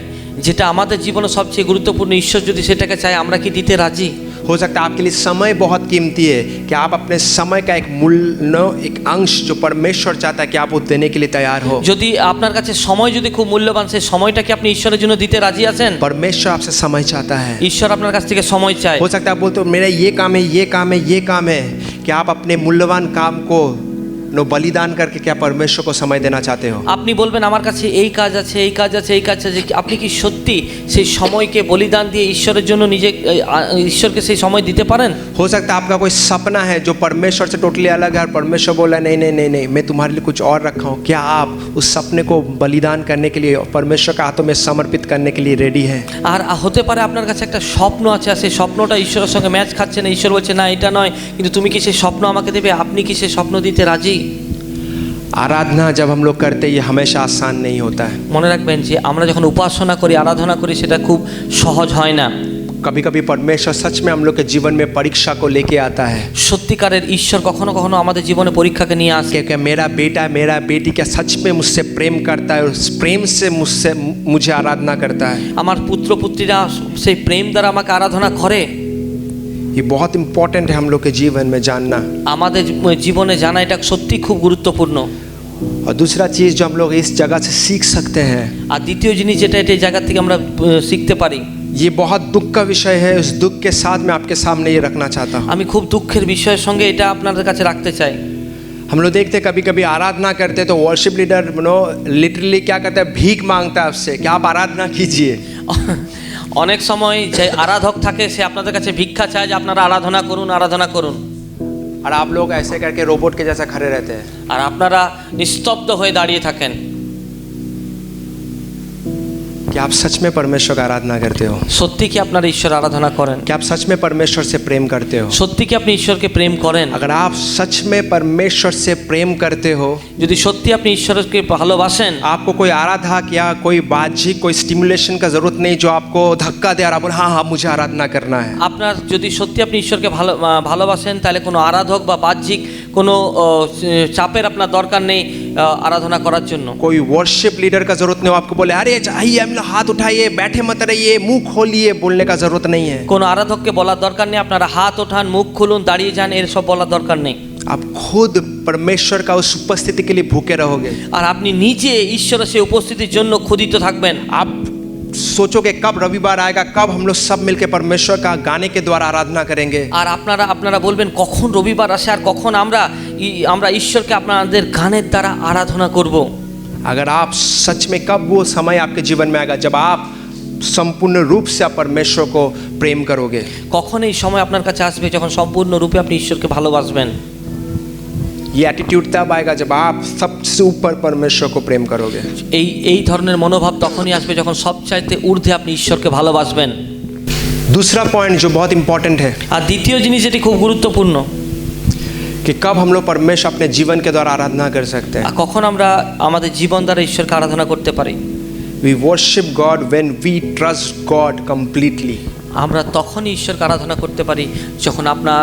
যেটা আমাদের জীবনে সবচেয়ে গুরুত্বপূর্ণ, ঈশ্বর যদি সেটাকে চায় আমরা কি দিতে রাজি? हो सकता है आपके लिए समय बहुत कीमती है कि आप अपने समय का एक मूल्य, एक अंश जो परमेश्वर चाहता है कि आप वो देने के लिए तैयार हो। যদি আপনার কাছে সময় যদি খুব মূল্যবান, সেই সময়টা কি আপনি ঈশ্বরের জন্য দিতে রাজি আছেন? परमेश्वर आपसे समय चाहता है। ঈশ্বর আপনার কাছ থেকে সময় চায়। हो सकता है आप बोलते हो मेरा ये काम है, ये काम है, ये काम है, कि आप अपने मूल्यवान काम को बलिदान करके क्या परमेश्वर को समय देना चाहते हो? আপনি বলবেন আমার কাছে এই কাজ আছে, এই কাজ আছে, এই কাজ আছে। আপনি কি সত্যি সেই সময়কে বলিদান দিয়ে ঈশ্বরের জন্য নিজে ঈশ্বরকে সেই সময় দিতে পারেন? हो सकता है आपका कोई सपना है जो परमेश्वर से टोटली अलग है और परमेश्वर बोला नहीं नहीं नहीं नहीं, मैं तुम्हारे लिए कुछ और रखा हूँ। क्या आप उस सपने को बलिदान करने के लिए, परमेश्वर के हाथों में समर्पित करने के लिए रेडी हैं? আর হতে পারে আপনার কাছে একটা স্বপ্ন আছে, আর সেই স্বপ্নটা ঈশ্বরের সঙ্গে ম্যাচ খাচ্ছে না। ঈশ্বর বলছে না এটা নয়, কিন্তু তুমি কি সেই স্বপ্ন আমাকে দেবে? আপনি কি সেই স্বপ্ন দিতে রাজি? आराधना जब हम लोग करते हैं ये हमेशा आसान नहीं होता है। মনে রাখবেন যে আমরা যখন উপাসনা করি, আরাধনা করি, সেটা খুব সহজ হয় না। कभी कभी परमेश्वर सच में हम लोग के जीवन में परीक्षा को लेके आता है। সত্যিকারের ঈশ্বর কখনো কখনো আমাদের জীবনে পরীক্ষাকে নিয়ে আসে। क्या मेरा बेटा, मेरा बेटी क्या सच में मुझसे प्रेम करता है और उस प्रेम से मुझे आराधना करता है? আমার पुत्र पुत्रीরা সেই প্রেম দ্বারা আমাকে আরাধনা করে। ये बहुत इम्पोर्टेंट है हम लोग के जीवन में जानना। আমাদের জীবনে জানা এটা সত্যি খুব গুরুত্বপূর্ণ। और दूसरा चीज़ जो हम लोग इस जगह से सीख सकते हैं, আর দ্বিতীয় জিনিস যেটা এই জায়গা থেকে আমরা শিখতে পারি, ये बहुत दुख का विषय है। उस दुख के साथ मैं आपके सामने ये रखना चाहता हूँ। আমি খুব দুঃখের বিষয়ের সঙ্গে এটা আপনাদের কাছে রাখতে চাই। हम लोग देखते हैं कभी कभी आराधना करते हैं तो वर्शिप लीडर लिटरली क्या करता है, भीख मांगता है आपसे कि आप आराधना कीजिए। অনেক সময় যে আরাধক থাকে সে আপনাদের কাছে ভিক্ষা চায় যে আপনারা আরাধনা করুন, আরাধনা করুন। और आप लोग ऐसे करके रोबोट के जैसा खड़े रहते हैं। আর আপনারা নিস্তব্ধ হয়ে দাঁড়িয়ে থাকেন। कि आप सच में परमेश्वर का आराधना करते हो? সত্যি কি আপনারা ঈশ্বর আরাধনা করেন? कि आप सच में परमेश्वर से प्रेम करते हो? সত্যি কি আপনি ঈশ্বরকে প্রেম করেন? अगर आप सच में परमेश्वर से प्रेम करते हो, যদি সত্যি আপনি ঈশ্বরকে ভালোবাসেন, आपको कोई आराधक या कोई बाह्यिक कोई स्टिमुलेशन का जरूरत नहीं जो आपको धक्का दे और आप बोले हाँ हाँ मुझे आराधना करना है। আপনার যদি সত্যি আপনি ঈশ্বরকে ভালোবাসেন, তাহলে কোনো আরাধক বা বাহ্যিক কোনো চাপের আপনার দরকার নেই আরাধনা করার জন্য। कोई वर्शिप लीडर का जरूरत नहीं हो आपको बोले अरे चाहिए हम हाथ उठाइए, बैठे मत रहिए, मुंह खोलिए, बोलने का जरूरत नहीं है। কোনো আরাধককে বলার দরকার নেই আপনারা হাত ওঠান, মুখ খুলুন, দাঁড়িয়ে যান, এর সব বলার দরকার নেই। आप खुद परमेश्वर का उस उपस्थिति के लिए भूखे रहोगे। আর আপনি নিজে ঈশ্বরের সেই উপস্থিতির জন্য ক্ষুধিত থাকবেন। आप सोचोगे कब रविवार आएगा, कब हम लोग सब मिलकर परमेश्वर का गाने के द्वारा आराधना करेंगे। আর আপনারা বলবেন কখন রবিবার আসে আর কখন আমরা ঈশ্বরকে আপনাদের গানের দ্বারা আরাধনা করব। अगर आप सच में कब वो समय आपके जीवन में आएगा जब आप संपूर्ण रूप से आप परमेश्वर को प्रेम करोगे। কখন এই সময় আপনার কাছে আসবে যখন সম্পূর্ণ রূপে আপনি ঈশ্বরকে ভালোবাসবেন। ये एटीट्यूड तब आएगा जब आप सबसे ऊपर परमेश्वर को प्रेम करोगे। এই ধরনের মনোভাব তখনই আসবে যখন সবচাইতে ঊর্ধ্বে আপনি ঈশ্বরকে ভালোবাসবেন। दूसरा पॉइंट जो बहुत इंपॉर्टेंट है আর দ্বিতীয় জিনিস যেটি খুব গুরুত্বপূর্ণ, कि कब हम लोग परमेश्वर अपने जीवन के द्वारा आराधना कर सकते हैं। কখন আমরা আমাদের জীবন দ্বারা ঈশ্বরকে আরাধনা করতে পারি। We worship God when we trust God completely. আমরা তখনই ঈশ্বরকে আরাধনা করতে পারি যখন আপনার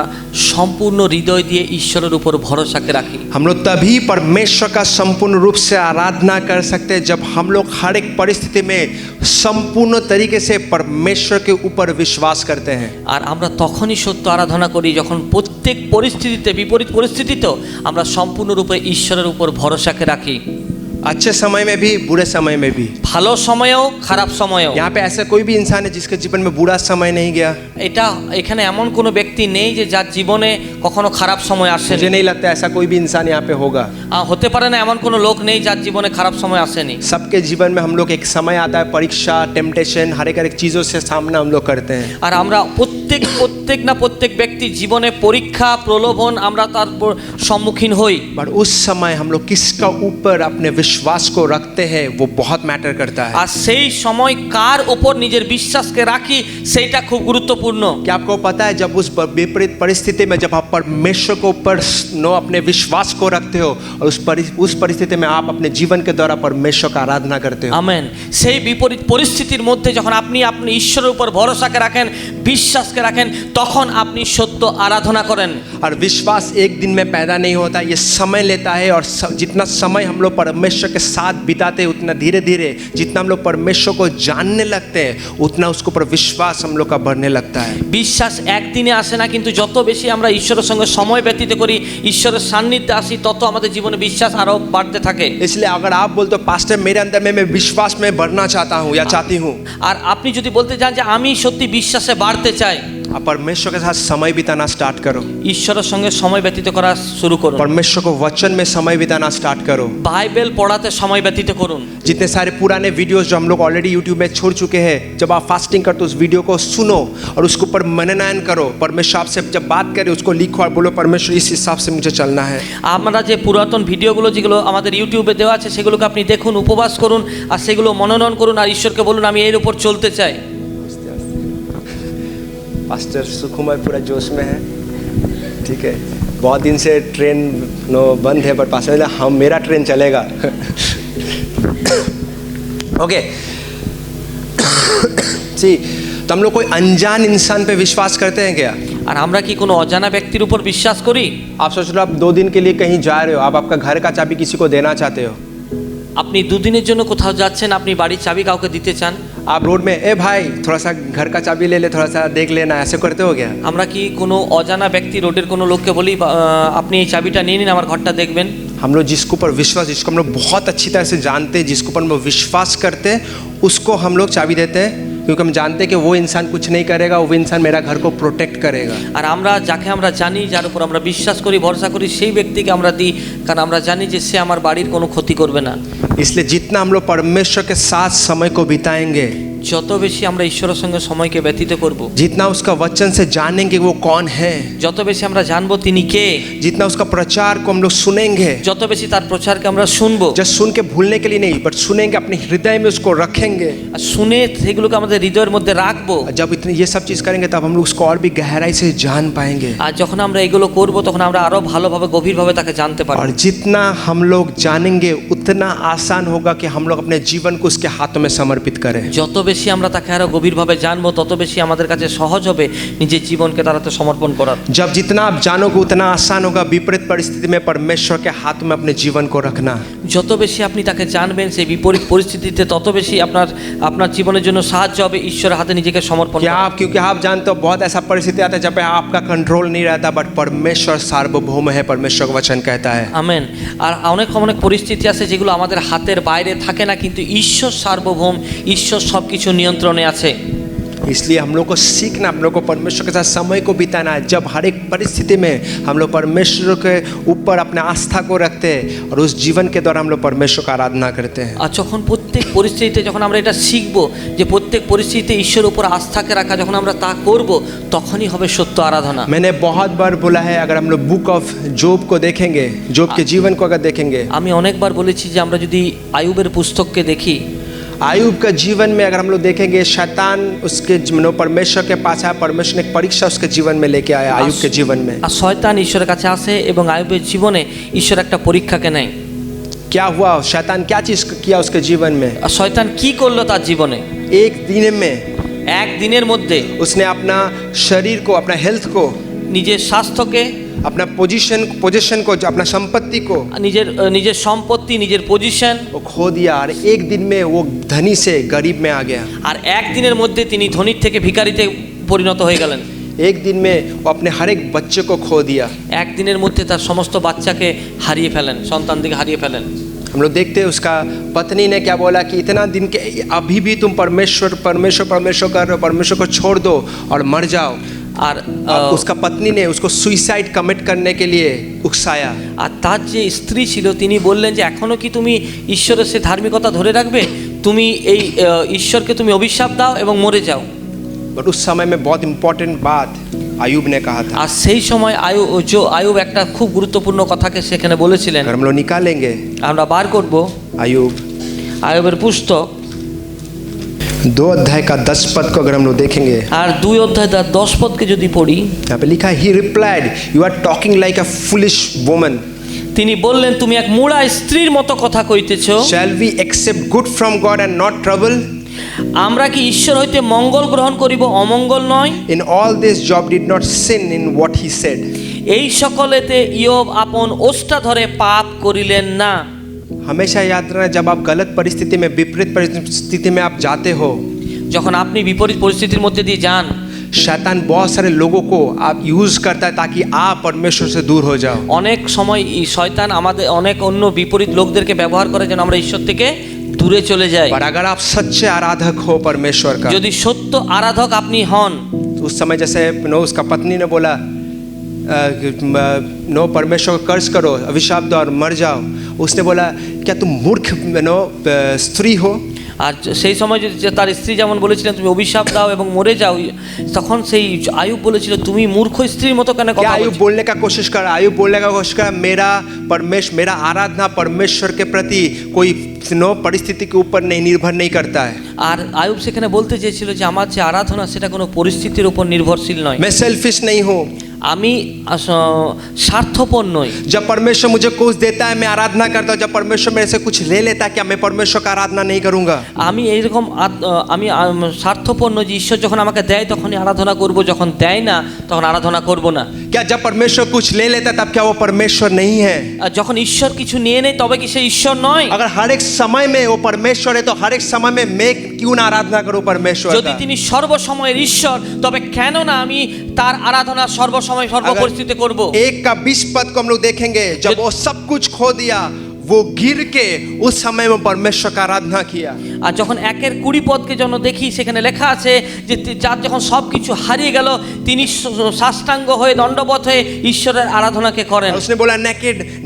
সম্পূর্ণ হৃদয় দিয়ে ঈশ্বরের উপর ভরসাকে রাখি। हम लोग तभी परमेश्वर का संपूर्ण रूप से आराधना कर सकते हैं जब हम लोग हर एक परिस्थिति में संपूर्ण तरीके से परमेश्वर के ऊपर विश्वास करते हैं। আর আমরা তখনই সত্য আরাধনা করি যখন প্রত্যেক পরিস্থিতিতে, বিপরীত পরিস্থিতিতেও আমরা সম্পূর্ণরূপে ঈশ্বরের উপর ভরসাকে রাখি। अच्छे समय में भी बुरे समय में भी। ভালো সময়েও খারাপ সময়েও। यहाँ पे ऐसा कोई भी इंसान है जिसके जीवन में बुरा समय नहीं गया। এখানে এমন কোনো ব্যক্তি নেই যে যার জীবনে কখনো খারাপ সময় আসেনি। मुझे नहीं लगता ऐसा कोई भी इंसान यहाँ पे होगा। হতে পারে না এমন কোনো লোক নেই যার জীবনে খারাপ সময় আসেনি। सबके जीवन में हम लोग एक समय आता है, परीक्षा, टेम्पटेशन, हर एक चीज़ों से सामना हम लोग करते हैं। আর আমরা প্রত্যেক ব্যক্তি জীবনে পরীক্ষা, প্রলোভন আমরা তার সম্মুখীন হই। पर उस समय हम लोग किसका ऊपर अपने विश्वास को रखते हैं वो बहुत मैटर करता है। আর সেই সময় কার উপর নিজের বিশ্বাসকে রাখি সেইটা খুব গুরুত্বপূর্ণ। क्या आपको पता है जब उस विपरीत परिस्थिति में जब आप परमेश्वर को ऊपर अपने विश्वास को रखते हो और उस परिस्थिति में आप अपने जीवन के द्वारा परमेश्वर का आराधना करते हो। আমেন। সেই বিপরীত পরিস্থিতির মধ্যে যখন আপনি ঈশ্বরের উপর ভরসাকে রাখেন, বিশ্বাসকে রাখেন, তখন আপনি সত্য আরাধনা করেন। और विश्वास एक दिन में पैदा नहीं होता, ये समय लेता है और जितना समय हम लोग परमेश्वर परमेश्वर के साथ बिताते हैं उतना धीरे धीरे जितना हम लोग परमेश्वर को जानने लगते हैं उतना उसके ऊपर विश्वास हम लोग का बढ़ने लगता है। বিশ্বাস একদিনে আসে না, কিন্তু যত বেশি আমরা ঈশ্বরের সঙ্গে সময় ব্যতীত করি, ঈশ্বরের সান্নিধ্যে আসি, তত আমাদের জীবনে বিশ্বাস আরো বাড়তে থাকে। इसलिए अगर आप बोलते हो पास्टर मेरे अंदर में मैं विश्वास में बढ़ना चाहता हूँ या चाहती हूँ, আর আপনি যদি বলতে চান যে আমি সত্যি বিশ্বাসে বাড়তে চাই, आप परमेश्वर के साथ समय बिताना स्टार्ट करो। ঈশ্বরের সঙ্গে সময় ব্যতীত করা শুরু করুন। परमेश्वर को वचन में समय बिताना स्टार्ट करो। বাইবেল পড়াতে সময় ব্যতীত করুন। जितने सारे पुराने वीडियोस जो हम लोग ऑलरेडी यूट्यूब में छोड़ चुके हैं, जब आप फास्टिंग करते हो उस वीडियो को सुनो और उसके ऊपर मननयन करो। परमेश्वर आपसे जब बात करे उसको लिखो और बोलो परमेश्वर इस हिसाब से मुझे चलना है। আমরা যে পুরাতন ভিডিওগুলো যেগুলো আমাদের ইউটিউবে দেওয়া আছে সেগুলোকে আপনি দেখুন, উপবাস করুন আর সেগুলো মননয়ন করুন আর ঈশ্বরকে বলুন আমি এর উপর চলতে চাই। पास्टर सुकुमार पूरा जोश में है, ठीक है। बहुत दिन से ट्रेन बंद है, पर पास्टर हम मेरा ट्रेन चलेगा। ओके जी, तो हम लोग कोई अनजान इंसान पे विश्वास करते हैं क्या? আর আমরা কি কোনো অজানা ব্যক্তির উপর বিশ্বাস করি? आप सोच रहे हो आप 2 दिन के लिए कहीं जा रहे हो, आप आपका घर का चाबी किसी को देना चाहते हो। আপনি দুদিনের জন্য কোথাও যাচ্ছেন, আপনি বাড়ির চাবি কাউকে দিতে চান। आप रोड में ए भाई थोड़ा सा घर का चाबी ले ले, थोड़ा सा देख लेना, ऐसे करते हो क्या? আমরা কি কোনো অজানা ব্যক্তি রোডের কোনো লোককে বলি আপনি এই চাবিটা নিয়ে নিন আমার ঘরটা দেখবেন? हम लोग जिसके ऊपर विश्वास, जिसको हम लोग बहुत अच्छी तरह से जानते हैं, जिसके ऊपर हम लोग विश्वास करते हैं, उसको हम लोग चाबी देते हैं, क्योंकि हम जानते हैं कि वो इंसान कुछ नहीं करेगा, वो इंसान मेरा घर को प्रोटेक्ट करेगा। আর আমরা যাকে আমরা জানি, যার উপর আমরা বিশ্বাস করি, ভরসা করি, সেই ব্যক্তিকে আমরা দিই, কারণ আমরা জানি যে সে আমার বাড়ির কোনো ক্ষতি করবে না। इसलिए जितना हम लोग परमेश्वर के साथ समय को बिताएंगे, যত বেশি আমরা ঈশ্বরের সঙ্গে সময়কে ব্যতীত করব, जितना उसका वचन से जानेंगे वो कौन है, যত বেশি আমরা জানবো তিনি কে, जितना उसका प्रचार को हम लोग सुनेंगे, যত বেশি তার প্রচারকে আমরা শুনবো, जस्ट सुन के भूलने के लिए नहीं, बट सुनेंगे अपने हृदय में उसको रखेंगे। আর শুনে সেগুলোকে আমাদের হৃদয়ের মধ্যে রাখবো। जब इतने ये सब चीज़ करेंगे तब हम लोग उसको और भी गहराई से जान पाएंगे। আর যখন আমরা এগুলো করব তখন আমরা আরো ভালোভাবে গভীরভাবে তাকে জানতে পারবো। और जितना हम लोग जानेंगे उतना आसान होगा कि हम लोग अपने जीवन को उसके हाथों में समर्पित करें। যত বেশি আমরা তাকে আরো গভীরভাবে জানবো তত বেশি আমাদের কাছে সহজ হবে নিজের জীবনকে তার হাতে সমর্পণ করার। जब जितना आप जानोगे उतना आसान होगा विपरीत परिस्थिति में परमेश्वर के हाथ में अपने जीवन को रखना। যত বেশি আপনি তাকে জানবেন সেই বিপরীত পরিস্থিতিতে তত বেশি আপনার জীবনের জন্য সাহায্য হবে ঈশ্বরের হাতে নিজেকে সমর্পণ क्या করা। आप, क्योंकि आप जानते हो बहुत ऐसा परिस्थिति आता है जब पे आपका कंट्रोल नहीं रहता, बट परमेश्वर सार्वभौम है, परमेश्वर का वचन कहता है। আমেন। আর অনেক অনেক পরিস্থিতি আছে যেগুলো আমাদের হাতের বাইরে থাকে না, কিন্তু ঈশ্বর সার্বভৌম, ঈশ্বর সব কিছু নিয়ন্ত্রণে আছে। इसलिए हम लोग को सीखना, हम लोग को परमेश्वर के साथ समय को बिताना है। जब हर एक परिस्थिति में हम लोग परमेश्वर के ऊपर अपने आस्था को रखते हैं और उस जीवन के द्वारा हम लोग परमेश्वर का आराधना करते हैं। আর যখন প্রত্যেক পরিস্থিতিতে যখন আমরা এটা শিখবো যে প্রত্যেক পরিস্থিতিতে ঈশ্বরের উপর আস্থাকে রাখা, যখন আমরা তা করব তখনই হবে সত্য আরাধনা। मैंने बहुत बार बोला है, अगर हम लोग बुक ऑफ जोब को देखेंगे, जोब के जीवन को अगर देखेंगे, আমি অনেকবার বলেছি যে আমরা যদি আয়ুবের পুস্তককে দেখি, आयुब का जीवन में अगर हम लोग देखेंगे, शैतान उसके परमेश्वर के पास आया, परमेश्वर ने एक परीक्षा उसके जीवन में लेके आया, आयुब के जीवन में। আর শয়তান ঈশ্বরের কাছে আসে এবং আয়ুবের জীবনে ঈশ্বর একটা পরীক্ষাকে নেয়। क्या हुआ, शैतान क्या चीज किया उसके जीवन में? আর শয়তান কি করলো তার জীবনে? एक दिन में একদিনের মধ্যে उसने अपना शरीर को, अपना हेल्थ को, নিজের স্বাস্থ্যকে, अपना पोजीशन को, अपना संपत्ति को নিজের সম্পত্তি, নিজের পজিশন वो खो दिया, और एक दिन में वो धनी से गरीब में आ गया। আর একদিনের মধ্যে তিনি ধনীর থেকে ভিখারিতে পরিণত হয়ে গেলেন। एक दिन में वो अपने हर एक बच्चे को खो दिया। একদিনের मध्य তার সমস্ত বাচ্চাকে হারিয়ে ফেলেন, সন্তানদিকে হারিয়ে ফেলেন। हम लोग देखते हैं उसका पत्नी ने क्या बोला कि इतना दिन के अभी भी तुम परमेश्वर परमेश्वर परमेश्वर कर रहे हो, परमेश्वर को छोड़ दो और मर जाओ। আর उसका पत्नी ने उसको सुइसाइड कमिट करने के लिए उकसाया। আর তার যে স্ত্রী ছিল তিনি বললেন যে এখনো কি তুমি ঈশ্বরের সে ধার্মিকতা ধরে রাখবে? তুমি এই ঈশ্বরকে তুমি অভিশাপ দাও এবং মরে যাও। बट उस समय में बहुत इम्पोर्टेंट बात आयुब ने कहा था। আর সেই সময় আয়ুব একটা খুব গুরুত্বপূর্ণ কথাকে সেখানে বলেছিলেন। अगर हम लोग निकालेंगे আমরা বার করব আয়ুবের পুস্তক 2 अध्याय का 10 पद को अगर हम लोग देखेंगे, আর 2 অধ্যায় 10 পদকে যদি পড়ি, यहाँ पे लिखा है, he replied, you are talking like a foolish woman. তিনি বললেন তুমি এক মূঢ়া স্ত্রীর মতো কথা কইতেছো। Shall we accept good from God and not trouble? আমরা কি ঈশ্বর হইতে মঙ্গল গ্রহণ করিব, অমঙ্গল নয়? In all this Job did not sin in what he said. এই সকলেতে ইয়োব আপন ওষ্ঠা ধরে পাপ করিলেন না। हमेशा याद रखना, जब आप गलत परिस्थिति में, विपरीत परिस्थिति में आप जाते हो, যখন আপনি বিপরীত পরিস্থিতির মধ্যে দিয়ে যান, शैतान बहुत सारे लोगों को आप यूज करता है ताकि आप परमेश्वर से दूर हो जाओ। অনেক সময় এই শয়তান আমাদের অনেক অন্য বিপরীত লোকদেরকে ব্যবহার করে যেন আমরা ঈশ্বর থেকে দূরে চলে যাই। पर अगर आप सच्चे आराधक हो परमेश्वर का, যদি সত্য আরাধক আপনি হন, तो उस समय जैसे नो उसका पत्नी ने बोला नो परमेश्वर को कर्ज करो, अभिशाप दो और मर जाओ, उसने बोला क्या तुम मूर्ख नो स्त्री हो? আর সেই সময় যদি যে তার স্ত্রী যেমন বলেছিলেন তুমি অভিশাপ দাও এবং মরে যাও, তখন সেই আয়ুব বলেছিল তুমি মূর্খ স্ত্রীর মতো কেন क्या কথা आयुब বলছো? बोलने का कोशिश कर, आयुब बोलने का कोशिश कर मेरा आराधना परमेश्वर के प्रति कोई नो परिस्थिति के ऊपर नहीं निर्भर नहीं करता है। আর আয়ুব সেখানে বলতে চেয়েছিল যে আমার যে আরাধনা সেটা কোনো পরিস্থিতির উপর নির্ভরশীল নয়, मैं सेल्फिश नहीं हूँ। আমি স্বার্থপর নই। जब परमेश्वर मुझे कुछ देता है मैं आराधना करता हूँ, जब परमेश्वर मेरे से कुछ ले लेता है क्या मैं परमेश्वर का आराधना नहीं करूँगा? আমি এইরকম আমি স্বার্থপর নই যে ঈশ্বর যখন আমাকে দেয় তখনই আরাধনা করব, যখন দেয় না তখন আরাধনা করব না। क्या जब परमेश्वर कुछ ले लेता है तब क्या वो परमेश्वर नहीं है? আর যখন ঈশ্বর কিছু নিয়ে নেয় তবে কি সে ঈশ্বর নয়? अगर हर एक समय में वो परमेश्वर है तो हर एक समय में मैं क्यों ना आराधना करूँ परमेश्वर যদি का? তিনি সর্বসময়ের ঈশ্বর তবে কেন না আমি তার আরাধনা সর্বসময় সর্ব পরিস্থিতিতে করব? 1:20 पद को हम लोग देखेंगे, जब वो सब कुछ खो दिया वो गिर के उस समय में परमेश्वर का आराधना किया। আর যখন 1:20 পদকে যখন দেখি সেখানে লেখা আছে যে যার যখন সব কিছু হারিয়ে গেল তিনি সাষ্টাঙ্গ হয়ে দণ্ডবত হয়ে ঈশ্বরের আরাধনাকে করেন। उसने बोला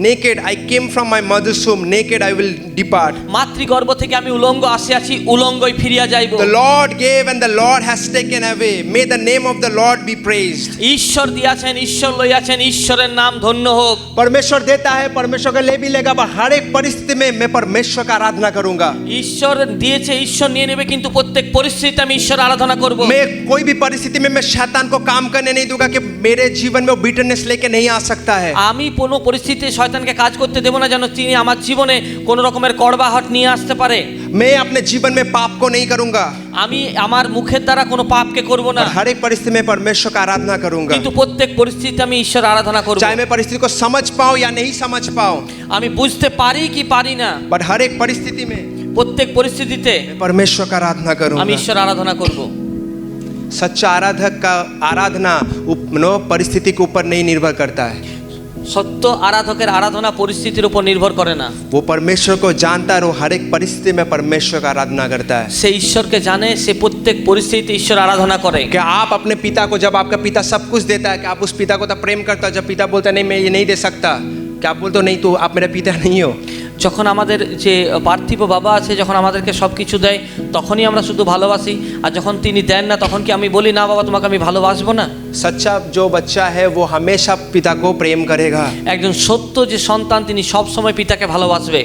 naked I came from my mother's womb, naked I will depart. মাতৃগর্ভ থেকে আমি উলঙ্গ আসিয়াছি, উলঙ্গই ফিরিয়া যাইব। The Lord gave and the Lord has taken away. May the name of the Lord be praised. ঈশ্বর দিয়াছেন, ঈশ্বর লইয়াছেন, ঈশ্বরের নাম ধন্য হোক। परमेश्वर देता है, परमेश्वर का ले भी लेगा, पर हर एक परिस्थिति में मैं परमेश्वर का आराधना करूंगा। ঈশ্বর দিয়েছে, ঈশ্বর নিয়ে নেবে, কিন্তু প্রত্যেক পরিস্থিতিতে আমি ঈশ্বর আরাধনা করব। मैं कोई भी परिस्थिति में मैं शैतान को काम करने नहीं दूंगा कि मेरे जीवन में वो बिटरनेस लेके नहीं आ सकता है। আমি কোনো পরিস্থিতিতে শয়তানকে কাজ করতে দেব না যেন তিনি আমার জীবনে কোনো রকমের কড়বাহট নিয়ে আসতে পারে। मैं अपने जीवन में पाप को नहीं करूंगा, আমি আমার মুখের দ্বারা কোনো পাপকে করব না, पर हर एक परिस्थिति में परमेश्वर का आराधना करूंगा। কিন্তু প্রত্যেক পরিস্থিতিতে আমি ঈশ্বর আরাধনা করব। चाहे मैं परिस्थिति को समझ पाऊं या नहीं समझ पाऊं, আমি बुझते পারি কি পারি না, पर हर एक परिस्थिति में প্রত্যেক পরিস্থিতিতে मैं परमेश्वर का आराधना আমি करूंगा। ঈশ্বর आराधना করব। सच्चा आराधक का आराधना परिस्थिति के ऊपर नहीं निर्भर करता है। সত্য আরাধকের আরাধনা পরিস্থিতির উপর নির্ভর করে না। वो परमेश्वर को जानता है और वो हर एक परिस्थिति में परमेश्वर का आराधना करता है। সে ঈশ্বরকে জানে, সে প্রত্যেক পরিস্থিতিতে ঈশ্বর আরাধনা করে। क्या आप अपने पिता को, जब आपका पिता सब कुछ देता है, कि आप उस पिता को तो प्रेम करता हो, जब पिता बोलता है नहीं मैं ये नहीं दे सकता, क्या आप बोलते हो नहीं तो आप मेरा पिता नहीं हो? যখন আমাদের যে পার্থিব বাবা আছে যখন আমাদেরকে সব কিছু দেয় তখনই আমরা শুধু ভালোবাসি, আর যখন তিনি দেন না তখন কি আমি বলি না বাবা তোমাকে আমি ভালোবাসবো না? सच्चा जो बच्चा है वो हमेशा पिता को प्रेम करेगा। একজন সত্য যে সন্তান তিনি সব সময় পিতাকে ভালোবাসবে।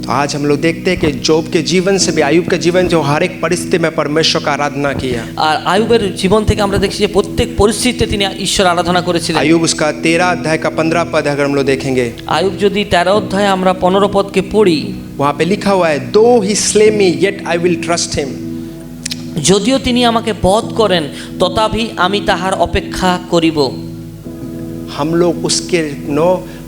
तो आज हम लोग देखते हैं कि जोब के जीवन से भी, आयुब के जीवन जो हर एक परिस्थिति में परमेश्वर का आराधना किया। আর আয়ুবের জীবন থেকে আমরা দেখছি যে প্রত্যেক পরিস্থিতিতে তিনি ঈশ্বর আরাধনা করেছিলেন। आयुब उसका 13 अध्याय का 15 पद अगर हम लोग देखेंगे, আয়ুব যদি 13 অধ্যায়ে আমরা 15 পদকে পড়ি, वहाँ पे लिखा हुआ है though he slay me yet I will trust him. যদিও তিনি আমাকে বধ করেন তথাপি আমি তাহার অপেক্ষা করিব। हम लोग उसके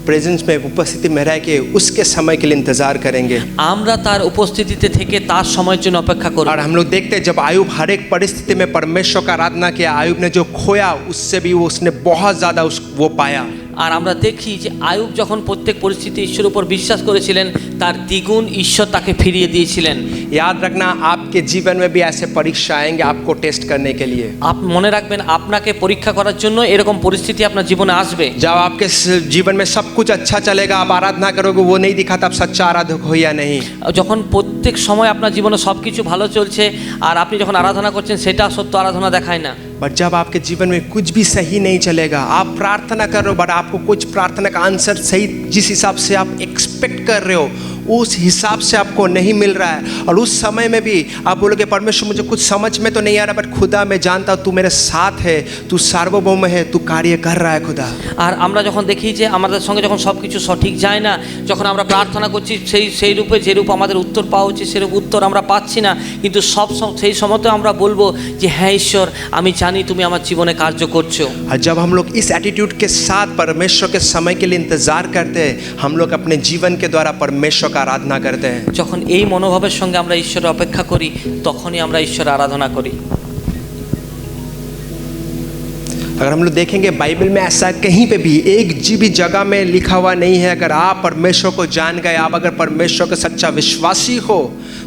प्रेजेंस में, उपस्थिति में रह के उसके समय के लिए इंतजार करेंगे। আমরা তার উপস্থিতিতে থেকে তার সময়ের জন্য অপেক্ষা করব। और हम लोग देखते हैं जब आयुब हर एक परिस्थिति में परमेश्वर का आराधना किया, आयुब ने जो खोया उससे भी उसने बहुत ज़्यादा वो पाया। আর আমরা দেখি যে আয়ুব যখন প্রত্যেক পরিস্থিতি ঈশ্বরের উপর বিশ্বাস করেছিলেন তার দ্বিগুণ ঈশ্বর তাকে ফিরিয়ে দিয়েছিলেন। याद रखना आपके जीवन में भी ऐसे परीक्षा आएंगे आपको टेस्ट करने के लिए। आप মনে রাখবেন আপনাকে পরীক্ষা করার জন্য এরকম পরিস্থিতি আপনার জীবনে আসবে। जब आपके जीवन में सब कुछ अच्छा चलेगा, आप आराधना करोगे, वो नहीं दिखाता आप सच्चा आराधक हो या नहीं। যখন প্রত্যেক সময় আপনার জীবনে সব কিছু ভালো চলছে আর আপনি যখন আরাধনা করছেন সেটা সত্য আরাধনা দেখায় না। बट जब आपके जीवन में कुछ भी सही नहीं चलेगा, आप प्रार्थना कर रहे हो बट आपको कुछ प्रार्थना का आंसर सही जिस हिसाब से आप एक्सपेक्ट कर रहे हो उस हिसाब से आपको नहीं मिल रहा है, और उस समय में भी आप बोलोगे परमेश्वर मुझे कुछ समझ में तो नहीं आ रहा, बट खुदा मैं जानता हूँ तू मेरे साथ है, तू सार्वभौम है, तू कार्य कर रहा है खुदा। আর আমরা যখন দেখি যে আমাদের সঙ্গে যখন সব কিছু সঠিক যায় না, যখন আমরা প্রার্থনা করছি সেই রূপে যে রূপ আমাদের উত্তর পাওয়া উচিত সেরূপ উত্তর আমরা পাচ্ছি না, কিন্তু সেই সময়তে আমরা বলবো যে হ্যাঁ ঈশ্বর আমি জানি তুমি আমার জীবনে কার্য করছো। और जब हम लोग इस एटीट्यूड के साथ परमेश्वर के समय के लिए इंतजार करते हैं, हम लोग अपने जीवन के द्वारा परमेश्वर का आराधना करते हैं। যখন এই মনোভাবের সঙ্গে আমরা ঈশ্বরের অপেক্ষা করি তখনই আমরা ঈশ্বরের আরাধনা করি। अगर हम लोग देखेंगे बाइबल में ऐसा कहीं पे भी एक भी जगह में लिखा हुआ नहीं है, अगर आप परमेश्वर को जान गए, आप अगर परमेश्वर का सच्चा विश्वासी हो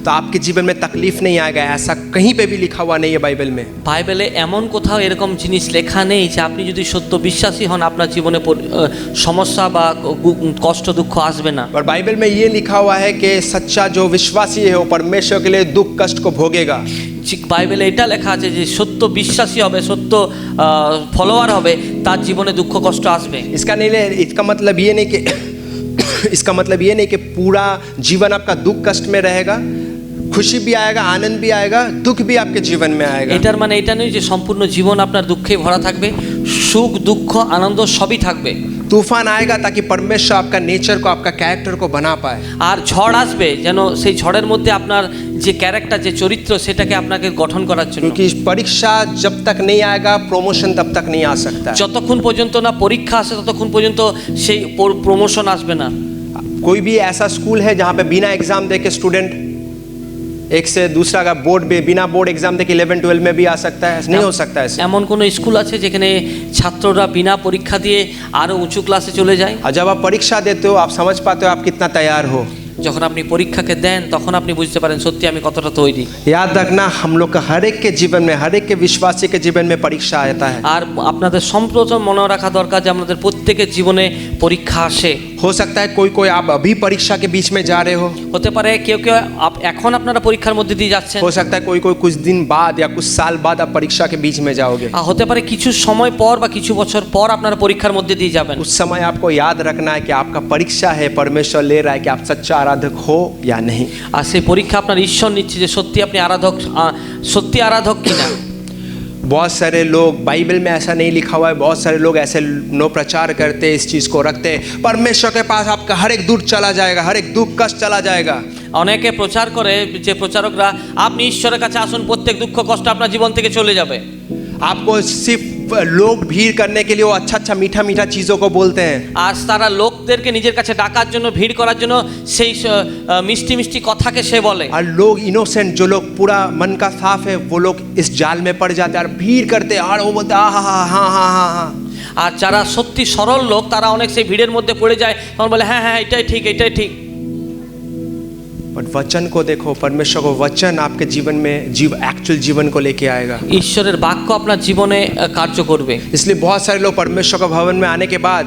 तो आपके जीवन में तकलीफ नहीं आएगा, ऐसा कहीं पे भी लिखा हुआ नहीं है बाइबल में। বাইবেলে এমন কোথাও এরকম জিনিস লেখা নেই যে আপনি যদি সত্য বিশ্বাসী হন আপনার জীবনে সমস্যা বা কষ্ট দুঃখ আসবে না। और बाइबल में ये लिखा हुआ है कि सच्चा जो विश्वासी है वो परमेश्वर के लिए दुख कष्ट को भोगेगा। বাইবেলে এটা লেখা আছে যে সত্য বিশ্বাসী হবে, সত্য ফলোয়ার হবে, তার জীবনে দুঃখ কষ্ট আসবে। इसका मतलब ये नहीं कि पूरा जीवन आपका दुख कष्ट में रहेगा, खुशी भी आएगा, आनंद भी आएगा, दुख भी आपके जीवन में आएगा। এটার মানে এটা নয় যে সম্পূর্ণ জীবন আপনার দুঃখে ভরা থাকবে, সুখ দুঃখ আনন্দ সবই থাকবে। तूफान आएगा ताकि परमेश्वर आपका नेचर को, आपका कैरेक्टर को बना पाए। আর ঝড় আসবে যেন সেই ঝড়ের মধ্যে আপনার যে ক্যারেক্টার যে চরিত্র সেটাকে আপনাকে গঠন করার জন্য। क्योंकि परीक्षा जब तक नहीं आएगा प्रमोशन तब तक नहीं आ सकता है। যতক্ষণ পর্যন্ত না পরীক্ষা আসে ততক্ষণ পর্যন্ত সেই প্রমোশন আসবে না। कोई भी ऐसा स्कूल है जहाँ पे बिना एग्जाम दे के स्टूडेंट एक से दूसरा का बोर्ड पे बिना बोर्ड एग्जाम दे के 11-12 में भी आ सकता है? नहीं हो सकता है। এমন কোন স্কুল আছে যেখানে ছাত্ররা বিনা পরীক্ষা দিয়ে আরো উঁচু ক্লাসে চলে যায়? और जब आप परीक्षा देते हो आप समझ पाते हो आप कितना तैयार हो। যখন আপনি পরীক্ষাকে দেন তখন আপনি বুঝতে পারেন সত্যি আমি কতটা তৈরি। याद रखना हम लोग का हर एक के जीवन में, हर एक के विश्वासी के जीवन में परीक्षा आता है। আর আপনাদের সম্প্রতি মনে রাখা দরকার যে আমাদের প্রত্যেকের জীবনে পরীক্ষা আসে। हो सकता है कोई आप अभी परीक्षा के बीच में जा रहे हो, হতে পারে কেউ এখন আপনারা পরীক্ষার মধ্যে দিয়ে যাচ্ছেন, हो सकता है कोई कुछ दिन बाद या कुछ साल बाद आप परीक्षा के बीच में जाओगे। হতে পারে কিছু সময় পর বা কিছু বছর পর আপনারা পরীক্ষার মধ্যে দিয়ে যাবেন। उस समय आपको याद रखना है कि आपका परीक्षा है, परमेश्वर ले रहा है कि आप सच्चा आराधक हो या नहीं। আর সেই পরীক্ষা আপনার ঈশ্বর নিচ্ছে যে সত্যি আপনি সত্যি আরাধক কিনা। बहुत सारे लोग, बाइबल में ऐसा नहीं लिखा हुआ है, बहुत सारे लोग ऐसे नो प्रचार करते इस चीज़ को रखते हैं, परमेश्वर के पास आपका हर एक दुख चला जाएगा, हर एक दुख कष्ट चला जाएगा। অনেকে প্রচার করে যে প্রচারকরা আপনি ঈশ্বরের কাছে আসুন প্রত্যেক দুঃখ কষ্ট আপনার জীবন থেকে চলে যাবে। आपको सिर्फ लोग भीड़ करने के लिए वो अच्छा मीठा मीठा चीज़ों को बोलते हैं। আর তারা লোকদেরকে নিজের কাছে ডাকার জন্য ভিড় করার জন্য সেই মিষ্টি মিষ্টি কথাকে সে বলে। और लोग इनोसेंट, जो लोग पूरा मन का साफ है, वो लोग इस जाल में पड़ जाते हैं और भीड़ करते हैं और वो बोलते हैं हाँ हाँ हाँ हाँ हाँ हाँ। আর যারা সত্যি সরল লোক তারা অনেক সেই ভিড়ের মধ্যে পড়ে যায়, তখন বলে হ্যাঁ হ্যাঁ এটাই ঠিক এটাই ঠিক। बट वचन को देखो, परमेश्वर को वचन आपके जीवन में एक्चुअल जीवन को लेके आएगा। ঈশ্বরের বাক্য আপনার জীবনে কার্য করবে। इसलिए बहुत सारे लोग परमेश्वर का भवन में आने के बाद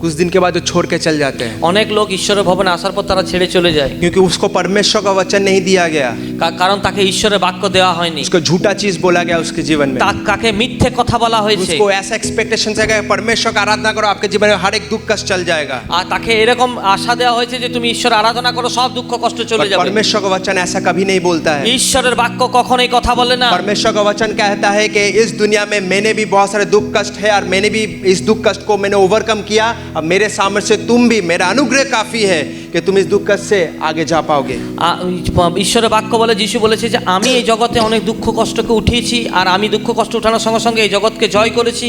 कुछ दिन के बाद वो छोड़ के चल जाते हैं, অনেক লোক ঈশ্বরের ভবনে আসার পর তারা ছেড়ে চলে যায়, क्योंकि उसको परमेश्वर का वचन नहीं दिया गया, কারণ তাকে ঈশ্বরের বাক্য দেওয়া হয়নি, उसको झूठा चीज बोला गया उसके जीवन में, তাকে মিথ্যে কথা বলা হয়েছে, उसको ऐसा एक्सपेक्टेशन है कि परमेश्वर का आराधना करो आपके जीवन में हर एक दुख कष्ट चल जाएगा। আর তাকে এরকম আশা দেওয়া হয়েছে যে তুমি ঈশ্বর আরাধনা করো সব দুঃখ কষ্ট চলে যাবে। परमेश्वर का वचन ऐसा कभी नहीं बोलता है। ঈশ্বরের বাক্য কখনোই কথা বলে না। परमेश्वर का वचन कहता है कि इस दुनिया में मैंने भी बहुत सारे दुख कष्ट है और मैंने भी इस दुख कष्ट को मैंने ओवरकम किया, अब मेरे सामर्थ्य से तुम भी, मेरा अनुग्रह काफी है कि तुम इस दुख कष्ट से आगे जा पाओगे। ঈশ্বরের বাক্য বলে, যিশু বলেছে যে আমি এই জগতে অনেক দুঃখ কষ্টকে উঠিয়েছি আর আমি দুঃখ কষ্ট উঠানোর সঙ্গে সঙ্গে এই জগৎকে জয় করেছি,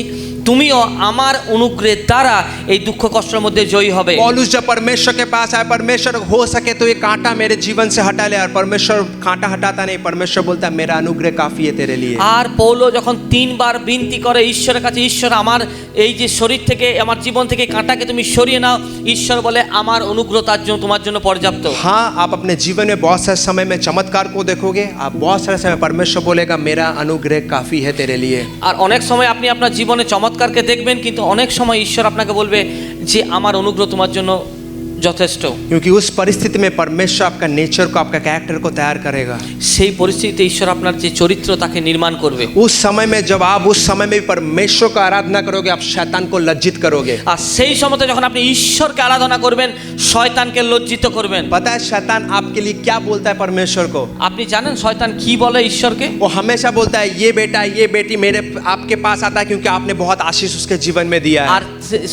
তুমিও আমার অনুগ্রহের দ্বারা এই দুঃখ কষ্টের মধ্যে জয়ী হবে। पौलुस जब परमेश्वर के पास आया, परमेश्वर हो सके तो ये कांटा मेरे जीवन से हटा ले, और परमेश्वर कांटा हटाता नहीं, परमेश्वर बोलता है मेरा अनुग्रह काफी है तेरे लिए। আর পৌলো যখন 3 বার বিনতি করে ঈশ্বরের কাছে, ঈশ্বর আমার এই যে শরীর থেকে আমার জীবন থেকে কাঁটাকে তুমি সরিয়ে নাও, ঈশ্বর বলে আমার অনুগ্রহ তার জন্য তোমার জন্য পর্যাপ্ত। हाँ, आप अपने जीवन में बहुत सारे समय में चमत्कार को देखोगे, आप बहुत सारे समय परमेश्वर बोलेगा मेरा अनुग्रह काफी है तेरे लिए। আর অনেক সময় আপনি আপনার জীবনে চমৎকারকে দেখবেন, কিন্তু অনেক সময় ঈশ্বর আপনাকে বলবে যে আমার অনুগ্রহ তোমার জন্য যথেষ্ট। क्योंकि उस परिस्थिति में परमेश्वर आपका नेचर को, आपका कैरेक्टर को तैयार करेगा। সেই পরিস্থিতিতে ঈশ্বর আপনার যে চরিত্র তাকে নির্মাণ করবে। उस समय में जब आप उस समय में भी परमेश्वर को आराधना करोगे, आप शैतान को लज्जित करोगे। আর সেই সময়তে যখন আপনি ঈশ্বরকে আরাধনা করবেন, শয়তানকে লজ্জিত করবেন। पता है शैतान आपके लिए क्या बोलता है परमेश्वर को? আপনি জানেন শয়তান কি বলে ঈশ্বরকে? वो हमेशा बोलता है ये बेटा, ये बेटी मेरे आपके पास आता है क्योंकि आपने बहुत आशीष उसके जीवन में दिया है। আর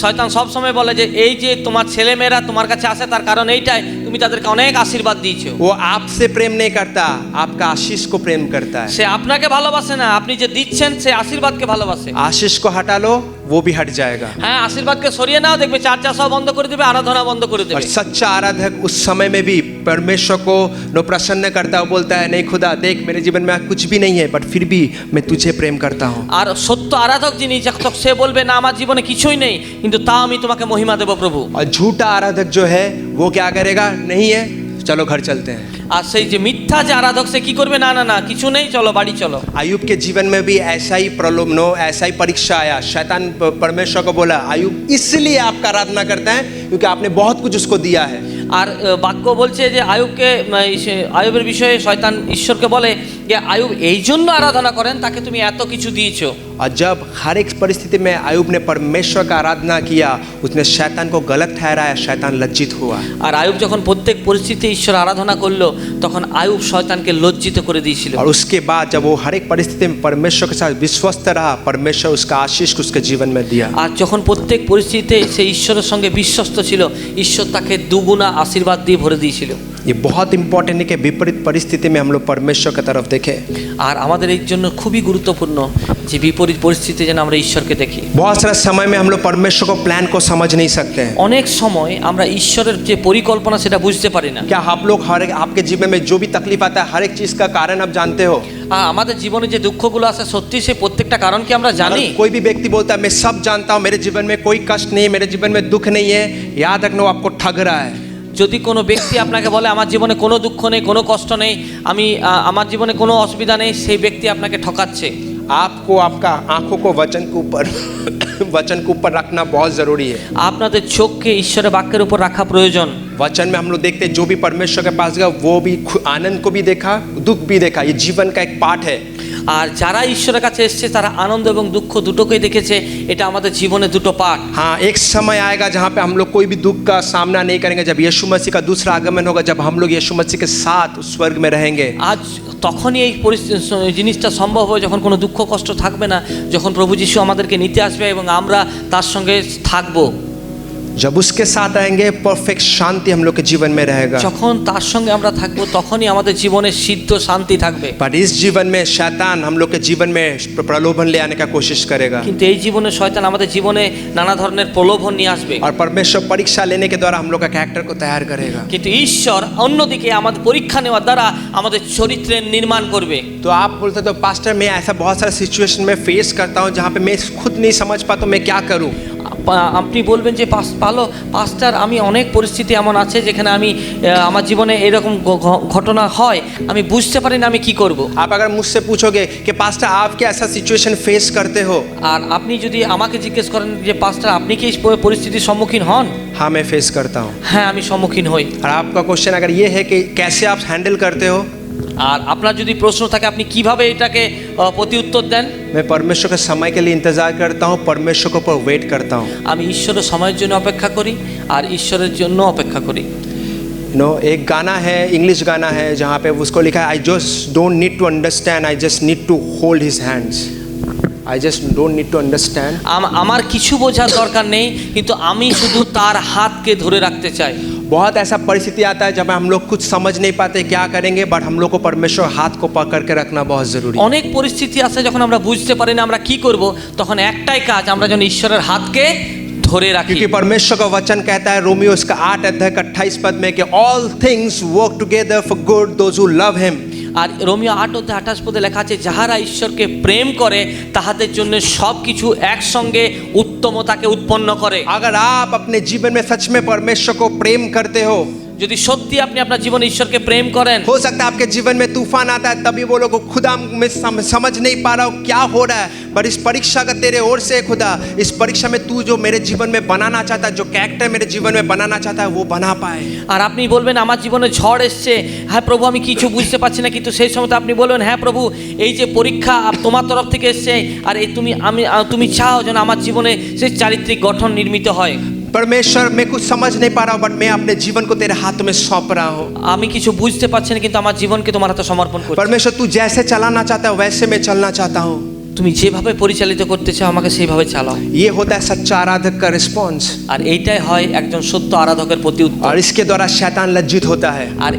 শয়তান সব সময় বলে যে এই যে তোমার ছেলেমেয়েরা তোমার কাছে আসে তার কারণ এইটাই, তুমি তাদেরকে অনেক আশীর্বাদ দিয়েছো। वो आपसे प्रेम नहीं करता, आपका आशीष को प्रेम करता है। সে আপনাকে ভালোবাসে না, আপনি যে দিচ্ছেন সে আশীর্বাদকে ভালোবাসে। आशीष को हटा लो, वो भी हट जाएगा। হ্যাঁ, আশীর্বাদকে সরিয়ে নাও, দেখবে চর্চা সব বন্ধ করে দেবে, আরাধনা বন্ধ করে और দেবে। सच्चा आराधक उस समय में भी परमेश्वर को नो प्रसन्न करता है, बोलता है नहीं खुदा देख मेरे जीवन में कुछ भी नहीं है, बट फिर भी मैं तुझे प्रेम करता हूँ। আর সত্য আরাধক যিনি, যখন সে বলবে না আমার জীবনে কিছুই নেই কিন্তু তা আমি তোমাকে মহিমা দেব প্রভু। और झूठा आराधक जो है वो क्या करेगा? नहीं है, चलो घर चलते हैं। আর সেই যে মিথ্যা যে আরাধক সে কি করবে? না না না কিছু নেই, চলো বাড়ি চলো। आयुब के जीवन में भी ऐसा ही प्रलोभन, ऐसा ही परीक्षा आया। शैतान परमेश्वर को बोला आयुब इसलिए आपका आराधना करते हैं क्योंकि आपने बहुत कुछ उसको दिया है। আর বাক্য বলছে যে আয়ুবের বিষয়ে শয়তান ঈশ্বরকে বলে যে আয়ুব এই জন্য আরাধনা করেন, তাকে তুমি এত কিছু দিয়েছো। और जब हर एक परिस्थिति में आयुब ने परमेश्वर का आराधना किया, उसने शैतान को गलत ठहराया, शैतान लज्जित हुआ। আর আয়ুব যখন প্রত্যেক পরিস্থিতিতে ঈশ্বর আরাধনা করলো তখন আয়ুব শয়তানকে লজ্জিত করে দিয়েছিল। और उसके बाद जब वो हर एक परिस्थिति में परमेश्वर के साथ विश्वस्त रहा, परमेश्वर उसका आशीष को उसके जीवन में दिया। আর যখন প্রত্যেক পরিস্থিতিতে সে ঈশ্বরের সঙ্গে বিশ্বস্ত ছিল, ঈশ্বর তাকে দুগুণা আশীর্বাদ দিয়ে ভরে দিয়েছিল। ये बहुत इंपॉर्टेंट है कि विपरीत परिस्थिति में हम लोग परमेश्वर की तरफ देखें। আর আমাদের এই জন্য খুবই গুরুত্বপূর্ণ যে বিপরীত পরিস্থিতিতে যেন আমরা ঈশ্বরকে দেখি। बहुत सारा समय में हम लोग परमेश्वर को प्लान को समझ नहीं सकते हैं। অনেক সময় আমরা ঈশ্বরের যে পরিকল্পনা সেটা বুঝতে পারি না। क्या आप लोग हर एक आपके जीवन में जो भी तकलीफ आता है, हर एक चीज का कारण आप जानते हो? আমাদের জীবনে যে দুঃখগুলো আছে সত্যি সেই প্রত্যেকটা কারণ কি আমরা জানি? अगर कोई भी व्यक्ति बोलता है मैं सब जानता हूँ, मेरे जीवन में कोई कष्ट नहीं है, मेरे जीवन में दुख नहीं है, याद रखना वो आपको ठग रहा है। যদি কোনো ব্যক্তি আপনাকে বলে আমার জীবনে কোনো দুঃখ নেই, কোনো কষ্ট নেই, আমার জীবনে কোনো অসুবিধা নেই, সেই ব্যক্তি আপনাকে ঠকাচ্ছে। आपको आपका आंखों को वचन के ऊपर वचन के ऊपर रखना बहुत जरूरी है। আপনাদের চোখকে ঈশ্বরের বাক্যের উপর রাখা প্রয়োজন। वचन में हम लोग देखते हैं जो भी परमेश्वर के पास गया वो भी आनंद को भी देखा, दुख भी देखा। ये जीवन का एक पार्ट है। আর যারা ঈশ্বরের কাছে এসেছে তারা আনন্দ এবং দুঃখ দুটোকেই দেখেছে। এটা আমাদের জীবনে দুটো পার্ট। हाँ, एक समय आएगा जहाँ पे हम लोग कोई भी दुख का सामना नहीं करेंगे, जब यीशु मसीह का दूसरा आगमन होगा, जब हम लोग यीशु मसीह के साथ उस स्वर्ग में रहेंगे। আজ তখনই এই জিনিসটা সম্ভব হবে যখন কোনো দুঃখ কষ্ট থাকবে না, যখন প্রভু যিশু আমাদেরকে নিতে আসবে এবং আমরা তার সঙ্গে থাকবো। जब उसके साथ रहेंगे परफेक्ट शांति हम लोग के जीवन में रहेगा। যখন তার সঙ্গে আমরা থাকবো তখনই আমাদের জীবনে সিদ্ধ শান্তি থাকবে। पर इस जीवन में शैतान हम लोग के जीवन में प्रलोभन ले आने का कोशिश करेगा, কিন্তু এই জীবনে শয়তান আমাদের জীবনে নানা ধরনের প্রলোভন নিয়ে আসবে। और परमेश्वर परीक्षा लेने के द्वारा हम लोग का कैरेक्टर को तैयार करेगा। কিন্তু ঈশ্বর অন্যদিকে আমাদের পরীক্ষা নেওয়ার দ্বারা আমাদের চরিত্রের নির্মাণ করবে। तो आप बोलते तो पास्टर मैं ऐसा बहुत सारा सिचुएशन में फेस करता हूँ जहाँ पे मैं खुद नहीं समझ पाता मैं क्या करूँ। আপনি বলবেন যে পাস্টার আমি অনেক পরিস্থিতি এমন আছে যেখানে আমার জীবনে এরকম ঘটনা হয়, আমি বুঝতে পারি না আমি কি করব। आप अगर मुझसे पूछोगे कि पास्टर आप क्या ऐसा सिचुएशन फेस करते हो, আর আপনি যদি আমাকে জিজ্ঞেস করেন যে পাস্টার আপনি কি এই পরিস্থিতির সম্মুখীন হন? हाँ मैं फेस करता हूँ। হ্যাঁ আমি সম্মুখীন হই। और आपका क्वेश्चन अगर ये है कि कैसे आप हैंडल करते हो, আর আপনার যদি প্রশ্ন থাকে আপনি কিভাবে এটাকে প্রতি উত্তর দেন? मैं परमेश्वर के समय के लिए इंतजार करता हूँ, परमेश्वर के ऊपर वेट करता हूँ। আমি ঈশ্বরের সময়ের জন্য অপেক্ষা করি আর ঈশ্বরের জন্য অপেক্ষা করি। एक गाना है, इंग्लिश गाना है, जहाँ पे उसको लिखा है I just don't need to understand, I just need to hold his hands. I just don't need to understand. আমার কিছু বোঝার দরকার নেই কিন্তু আমি শুধু তার হাতকে ধরে রাখতে চাই। बहुत ऐसा परिस्थिति आता है जब हम लोग कुछ समझ नहीं पाते क्या करेंगे, बट हम लोग को परमेश्वर हाथ को पकड़ के रखना बहुत जरूरी है। অনেক পরিস্থিতি আছে যখন আমরা বুঝতে পারি না আমরা কি করব, তখন একটাই কাজ আমরা যেন ঈশ্বরের হাতকে ধরে রাখি। क्योंकि परमेश्वर का वचन कहता है रोमियो उसका 8 अध्याय 28 पद में कि all things work together for good those who love him. আর রোমিও 8:28 পদে লেখা আছে যাহারা ঈশ্বরকে প্রেম করে তাহাদের জন্য সব কিছু একসঙ্গে উত্তমতাকে উৎপন্ন করে। अगर आप अपने जीवन में सच में परमेश्वर को प्रेम करते हो, যদি সত্যি আপনি আপনার জীবনে ঈশ্বরকে প্রেম করেন, हो सकता है आपके जीवन में तूफान आता है, तभी बोलो को खुदा मैं समझ नहीं पा रहा हूँ क्या हो रहा है, पर इस परीक्षा का तेरे ओर से खुदा, इस परीक्षा में तू जो मेरे जीवन में बनाना चाहता है, जो कैरेक्टर मेरे जीवन में बनाना चाहता है, वो बना पाए। আর আপনি বলবেন আমার জীবনে ঝড় এসছে, হ্যাঁ প্রভু আমি কিছু বুঝতে পারছি না, কিন্তু সেই সময় আপনি বলবেন হ্যাঁ প্রভু এই যে পরীক্ষা তোমার তরফ থেকে এসছে, আর এই তুমি চাও যেন আমার জীবনে সেই চারিত্রিক গঠন নির্মিত হয়। परमेश्वर मैं कुछ समझ नहीं पा रहा हूँ, बट मैं अपने जीवन को तेरे हाथ में सौंप रहा हूँ। আমি কিছু বুঝতে পারছি না, কিন্তু আমার জীবনকে তোমার হাতে সমর্পণ করছি। परमेश्वर तू जैसे चलाना चाहता है वैसे मैं चलना चाहता हूँ। তুমি যেভাবে পরিচালিত করতে চাও আমাকে সেইভাবে চালাও। ये होता है सच्चा आराधक का रिस्पॉन्स, আর এইটাই হয় একজন সত্য আরাধকের প্রতি উত্তর। और इसके द्वारा शैतान लज्जित होता है। আর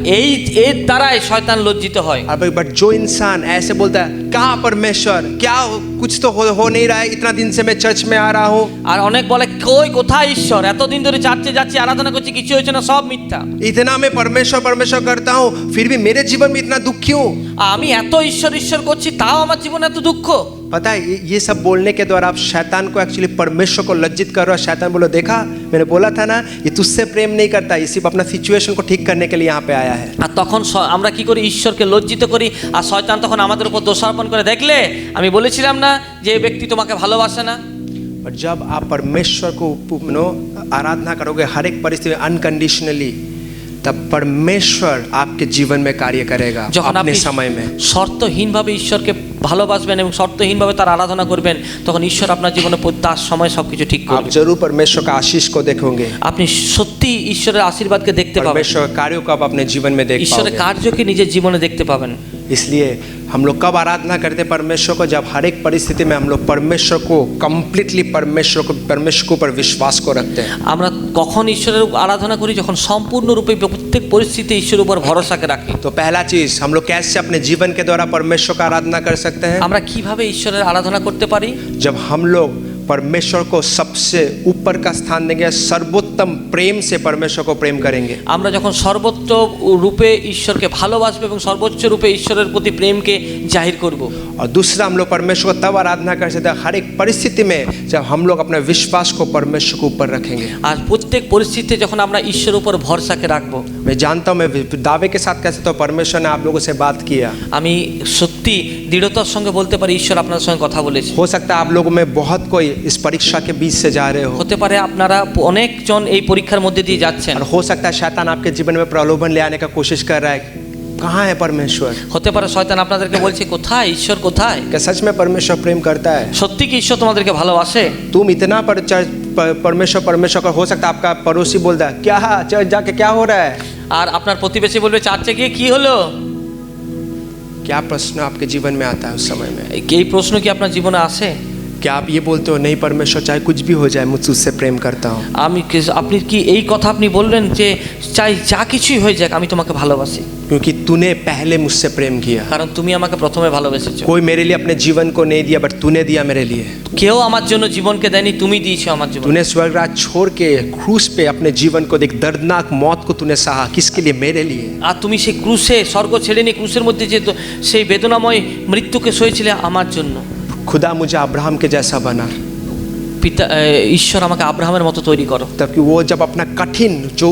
এর দ্বারাই শয়তান লজ্জিত হয়। बट जो इंसान ऐसे बोलता है क्या परमेश्वर क्या कुछ तो हो नहीं रहा है, इतना दिन से मैं चर्च में आ रहा हूँ, আর অনেক বলে কোথায় ঈশ্বর, এতদিন ধরে চার্চে যাচ্ছি আরাধনা করছি কিছু হয়েছে না, সব মিথ্যা। इतना मैं परमेश्वर परमेश्वर करता हूँ फिर भी मेरे जीवन में इतना दुख क्यों? আমি एत ঈশ্বর ঈশ্বর করছি ताও আমার জীবনে এত দুঃখ। पता है ये सब बोलने के द्वारा आप शैतान को एक्चुअली परमेश्वर को लज्जित कर रहे हो। शैतान बोलो देखा मैंने बोला था ना, ये तुझसे प्रेम नहीं करता, ये सिर्फ अपना सिचुएशन को ठीक करने के लिए यहाँ पे आया है। আর তখন আমরা কি করি, ঈশ্বরকে লজ্জিত করি, আর শয়তান তখন আমাদের উপর দোষারোপণ করে, দেখলে আমি বলেছিলাম না যে এই ব্যক্তি তোমাকে ভালোবাসে না। पर जब आप परमेश्वर को आराधना करोगे हर एक परिस्थिति में अनकंडीशनली, तब परमेश्वर आपके जीवन में कार्य करेगा अपने समय में। শর্তহীনভাবে ঈশ্বরকে ভালোবাসবেন এবং শর্তহীনভাবে তার আরাধনা করবেন, তখন ঈশ্বর আপনার জীবনে তার সময় সবকিছু ঠিক করবে। आप जरूर परमेश्वर का आशीष को देखोगे, আপনি সত্যি ঈশ্বরের আশীর্বাদকে দেখতে পাবেন, परमेश्वर कार्यों को आप अपने जीवन में देख ঈশ্বরের पाओगे। কার্যকে নিজের জীবনে দেখতে পাবেন। इसलिए हम लोग कब आराधना करते हैं परमेश्वर को, जब हर एक परिस्थिति में हम लोग परमेश्वर को कंप्लीटली परमेश्वर के ऊपर विश्वास को रखते हैं। আমরা কখন ঈশ্বরের আরাধনা করি, যখন সম্পূর্ণরূপে প্রত্যেক পরিস্থিতি ঈশ্বরের উপর ভরসাকে রাখি। तो पहला चीज हम लोग कैसे अपने जीवन के द्वारा परमेश्वर का आराधना कर सकते हैं? আমরা কিভাবে ঈশ্বরের আরাধনা করতে পারি? जब हम लोग परमेश्वर को सबसे ऊपर का स्थान देंगे, सर्वोत्तम प्रेम से परमेश्वर को प्रेम करेंगे। আমরা যখন সর্বোচ্চ রূপে ঈশ্বরকে ভালোবাসবো এবং সর্বোচ্চ রূপে ঈশ্বরের প্রতি প্রেমকে জাহির করব। और दूसरा हम लोग परमेश्वर को तब आराधना कर सकते हैं हर एक परिस्थिति में जब हम लोग अपने विश्वास को परमेश्वर के ऊपर रखेंगे। আর প্রত্যেক পরিস্থিতিতে যখন আমরা ঈশ্বরের উপর ভরসাকে রাখবো। मैं जानता हूँ, मैं दावे के साथ कह सकता हूँ परमेश्वर ने आप लोगों से बात किया। আমি সত্যি দৃঢ়তার সঙ্গে বলতে পারি ঈশ্বর আপনার সঙ্গে কথা বলেছে। हो सकता है आप लोगों में बहुत कोई इस परीक्षा के बीच से जा रहे हो, হতে পারে আপনারা অনেকজন এই পরীক্ষার মধ্যে দিয়ে যাচ্ছেন। और हो सकता है शैतान आपके जीवन में प्रलोभन ले आने का कोशिश कर रहा है, कहाँ है परमेश्वर? হতে পারে শয়তান আপনাদেরকে বলছে কোথায় ঈশ্বর, কোথায়? क्या सच में परमेश्वर प्रेम करता है? সত্যি কি ঈশ্বর তোমাদেরকে ভালোবাসে? तुम इतना परमेश्वर परमेश्वर का, हो सकता है आपका पड़ोसी बोलता है क्या चर्च जाके क्या हो रहा है, আর আপনার প্রতিবেশী বলবে চার্চে গিয়ে কি হলো? क्या प्रश्न आपके जीवन में आता है उस समय में? এই প্রশ্ন কি আপনার জীবনে আসে? क्या आप ये बोलते हो नहीं परमेश्वर चाहे कुछ भी हो जाए मुझसे उससे प्रेम करता हूँ? আপনি কি এই কথা আপনি বলবেন যে চাই যা কিছুই হয়ে যাক আমি তোমাকে ভালোবাসি, क्योंकि तूने पहले मुझसे प्रेम किया। কারণ তুমি আমাকে প্রথমে ভালোবেসেছো। कोई मेरे लिए अपने जीवन को नहीं दिया, बट तूने दिया मेरे लिए। কেউ আমার জন্য জীবনকে দেয়নি, তুমি দিয়েছো আমার জীবন। तूने स्वर्गराज छोड़ के क्रूस पे अपने जीवन को देख, दर्दनाक मौत को तूने सहा, किसके लिए? मेरे लिए। আর তুমি সেই ক্রুশে স্বর্গ ছেড়ে নিয়ে ক্রুশের মধ্যে যে সেই বেদনাময় মৃত্যুকে সয়েছিলে আমার জন্য। खुदा मुझे अब्राहम के जैसा बना, পিতা ঈশ্বর আমাকে আব্রাহামের মতো তৈরি করো। ताकि वो जब अपना कठिन जो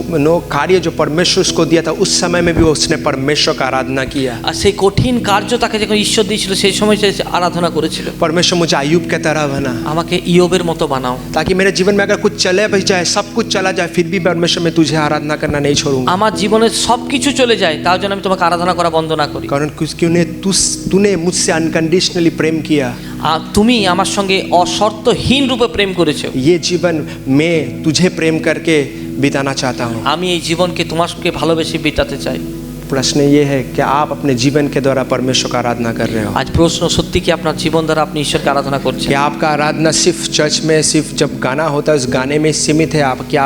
कार्य जो परमेश्वर उसको दिया था, उस समय में भी उसने परमेश्वर का आराधना किया। আর সেই কঠিন কার্য তাকে যখন ঈশ্বর দিয়েছিল সেই সময় সে আরাধনা করেছিল। परमेश्वर मुझे अय्यूब के तरह बना, আমাকে ইয়োবের মতো বানাও, ताकि मेरे जीवन में अगर कुछ चले भी जाए, सब कुछ चला जाए, फिर भी परमेश्वर मैं तुझे आराधना करना नहीं छोड़ूंगा। আমার জীবনে সব কিছু চলে যায় তাও যেন আমি তোমাকে आराधना করা বন্ধ না করি। कारण तूने मुझसे अनकंडीशनली प्रेम किया। তুমি আমার সঙ্গে অশর্তহীন রূপে প্রেম করেছো। ये जीवन मैं तुझे प्रेम करके बिताना चाहता हूँ। আমি এই জীবনকে তোমাকে ভালোবেসে বিতাতে চাই। प्रश्न ये है कि आप अपने जीवन के द्वारा परमेश्वर का आराधना कर रहे हो? আজ প্রশ্ন সত্যি কি আপনার জীবন দ্বারা আপনি ঈশ্বরকে আরাধনা করছেন? क्या आपका आराधना सिर्फ चर्च में सिर्फ जब गाना होता है उस गाने में सीमित है? क्या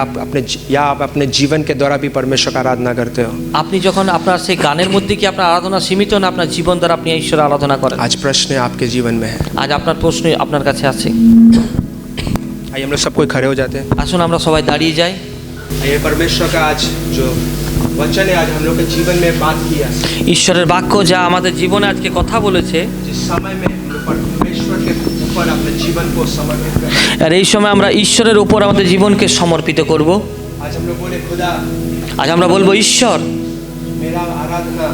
आप अपने जीवन के द्वारा भी परमेश्वर का आराधना करते हो? আপনি যখন আপনার সেই গানের মধ্যে কি আপনার আরাধনা সীমিত না আপনার জীবন দ্বারা আপনি ঈশ্বরের আরাধনা করেন? आज प्रश्न आपके जीवन में है। আজ আপনার প্রশ্ন আপনার কাছে আছে। आइए हम लोग सब कोई खड़े हो जाते हैं। আসুন আমরা সবাই দাঁড়িয়ে যাই। ये परमेश्वर का आज जो वचन है आज हम लोग के जीवन में बात किया, ঈশ্বরের বাক্য যা আমাদের জীবনে আজকে কথা বলেছে, जिस समय में हम लोग परमेश्वर के ऊपर अपने जीवन को समर्पित करें। আর এই সময় আমরা ঈশ্বরের উপর আমাদের জীবনকে সমর্পিত করব। आज हम लोग बोले खुदा আজ আমরা বলবো, ঈশ্বর मेरा आराधना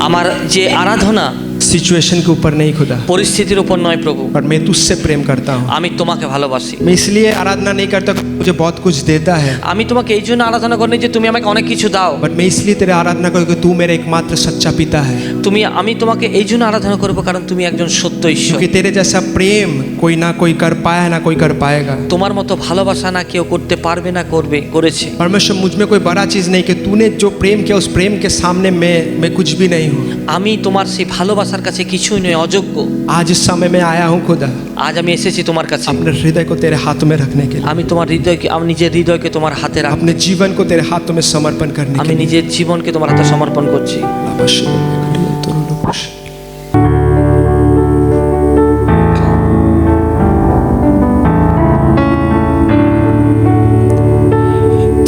আমার যে আরাধনা सिचुएशन के ऊपर नहीं खुदा, পরিস্থিতির উপর নয় প্রভু, पर मैं तुझसे प्रेम करता हूँ। আমি তোমাকে ভালোবাসি। मैं इसलिए आराधना नहीं करता मुझे बहुत कुछ देता है, আমি তোমাকে এই জন্য আরাধনা করি যে তুমি আমাকে অনেক কিছু দাও, बट मैं इसलिए तेरे आराधना करूँ कि तू मेरा एकमात्र सच्चा पिता है, আমি তোমাকে এই জন্য আরাধনা করবো কারণ তুমি একজন সত্য ঈশ্বর। क्योंकि तेरे जैसा प्रेम कोई ना कोई कर पाया ना कोई कर पाएगा। তোমার মতো ভালোবাসা না কেউ করতে পারবে না করেছে। परमेश्वर मुझ में कोई बड़ा चीज़ नहीं कि तूने जो प्रेम किया उस प्रेम के सामने मैं कुछ भी नहीं हूँ। আমি তোমার সেই ভালোবাসার কাছে কিছুই নয়, অযোগ্য। आज इस समय में आया हूँ खुदा, আজ আমি এসেছি তোমার কাছে, अपने हृदय को तेरे हाथों में रखने के लिए, আমি তোমার হৃদয়কে, আমি নিজের হৃদয়কে তোমার হাতে রাখবো, अपने जीवन को तेरे हाथों में समर्पण करने আমি के लिए। নিজের জীবনকে তোমার হাতে সমর্পণ করছি।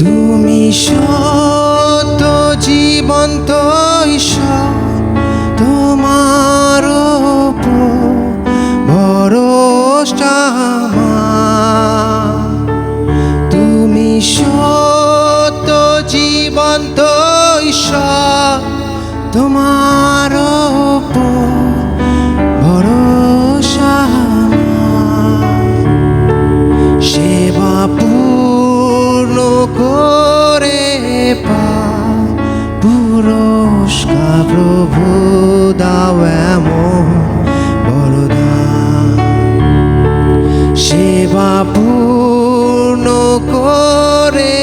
তুমি সত্য জীবন্ত ঈশ্বর, তোমার উপর ভরসা আমার। তুমি সত্য জীবন্ত ঈশ্বর, তোমার উপর ভরসা আমার। সেবা পূর্ণ করে পুরস্কার প্রভু দাও এমন বরদান। সেবা পূর্ণ করে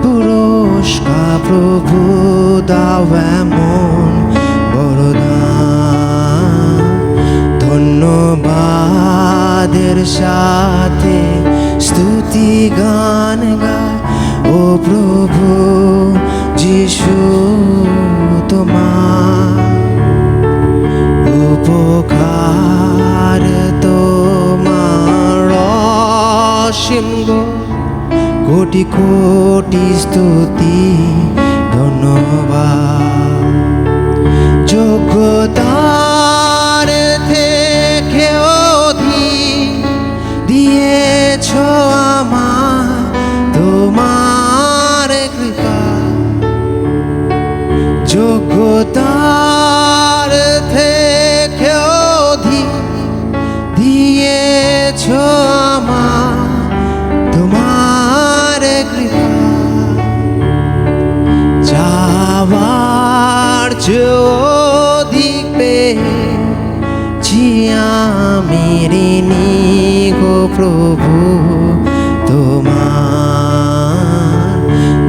পুরস্কার প্রভু দাও এমন বরদান। ধন্যবাদের সাথে স্তুতি গান গায় ও প্রভু যিশু, তোমার উপকার তোমার অসীম গো, কোটি কোটি স্তুতি ধন্যবাদ। যোগ্যতার থেকে অধিক দিয়েছ আমার তোমার কৃপা। যোগ্যতার থেকে অধিক দিয়েছ আমার তোমার কৃপা। যাওয়ার যে অধিক পেয়েছি আমি ঋণী গো প্রভু তোমার।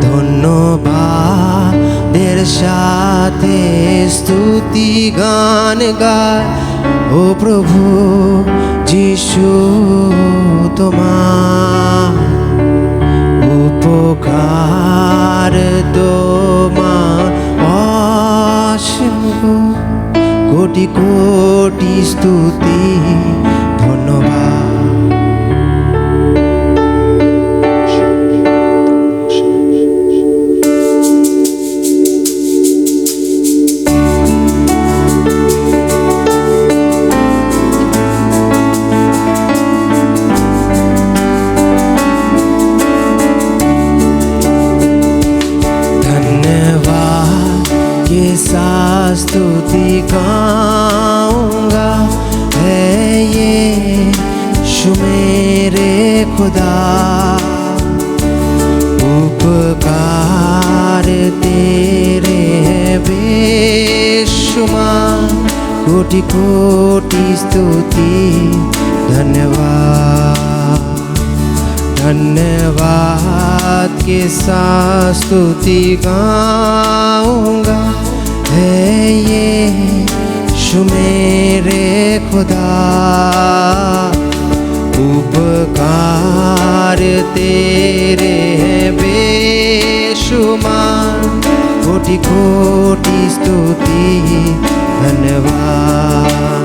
ধন্যবাদের সাথে স্তুতি গান গায় ও প্রভু যিশু, তোমার উপকার তোমার অসীম গো, কোটি কোটি স্তুতি ধন্যবাদ। स्तुति गाऊंगा है यीशु मेरे खुदा। उपकार तेरे हैं बेशुमार, कोटि कोटि स्तुति धन्यवाद। धन्यवाद के साथ स्तुति गाऊंगा है यीशु मेरे खुदा। उपकार तेरे हैं बेशुमार, कोटि कोटि स्तुति धन्यवाद।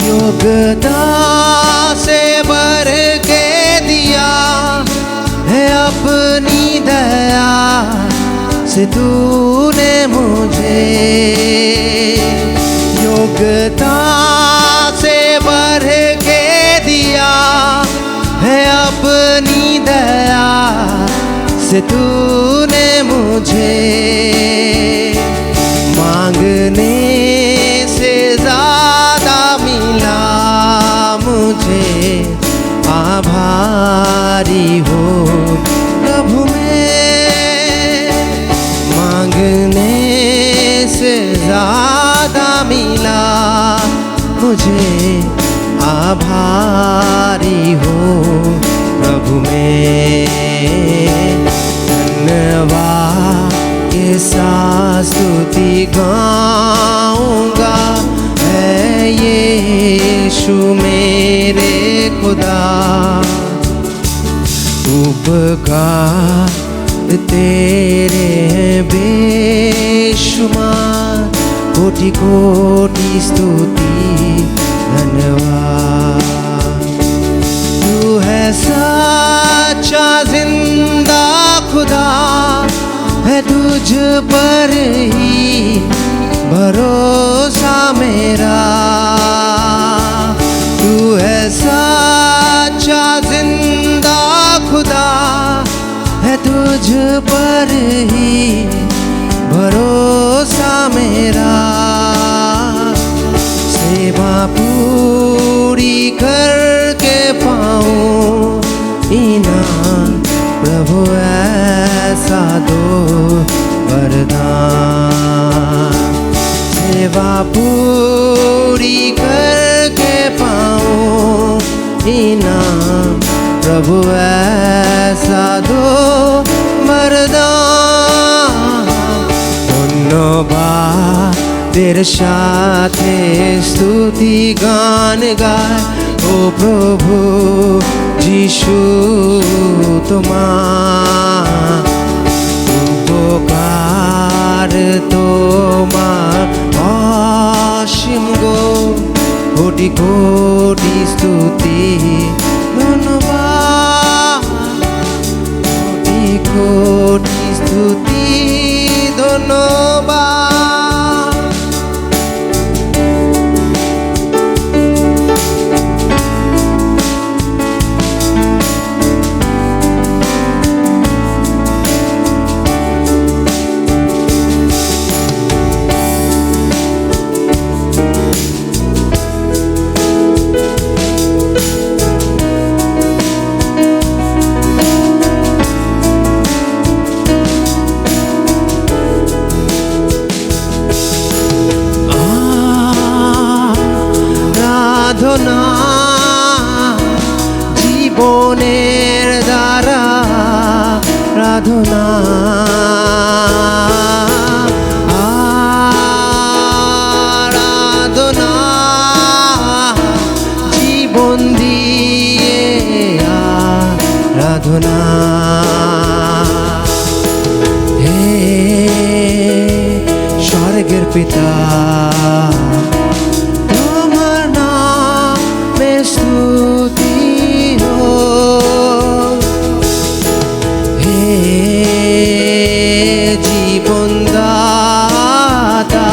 योग्यता से भर के दिया है अपनी दया से तूने मुझे। योग्यता से भर के दिया है अपनी दया से तूने मुझे मांगने से ज्यादा मिला, मुझे आभारी हो प्रभु मैं। मांगने से ज्यादा मिला, मुझे आभारी हो प्रभु मैं। धन्यवाद के साथ स्तुति गाऊंगा, है यीशु मेरे खुदा। उपकार तेरे हैं बेशुमार, कोटि कोटि स्तुति धन्यवाद। तू है सच्चा जिंदा खुदा, है तुझ पर ही भरोसा मेरा। तू है सच्चा जिंदा खुदा, है तुझ पर ही भरोसा मेरा। सेवा पूरी करके पाऊं इनाम, प्रभु ऐसा दो वरदान। सेवा पूरी करके पाऊं इनाम, प्रभु ऐसा दो वरदान। धन्यवाद तेरे साथे स्तुति गान गाए, ओ प्रभु যিশু তোমার উপকার তোমার অসীম গো, কোটি কোটি স্তুতি ধন্যবাদ। কোটি কোটি স্তুতি ধন্যবাদ। আরাধনা জীবনের দ্বারা আরাধনা, আরাধনা জীবন দিয়ে আরাধনা। হে স্বর্গের পিতা स्तुति हो, हे जीवन दाता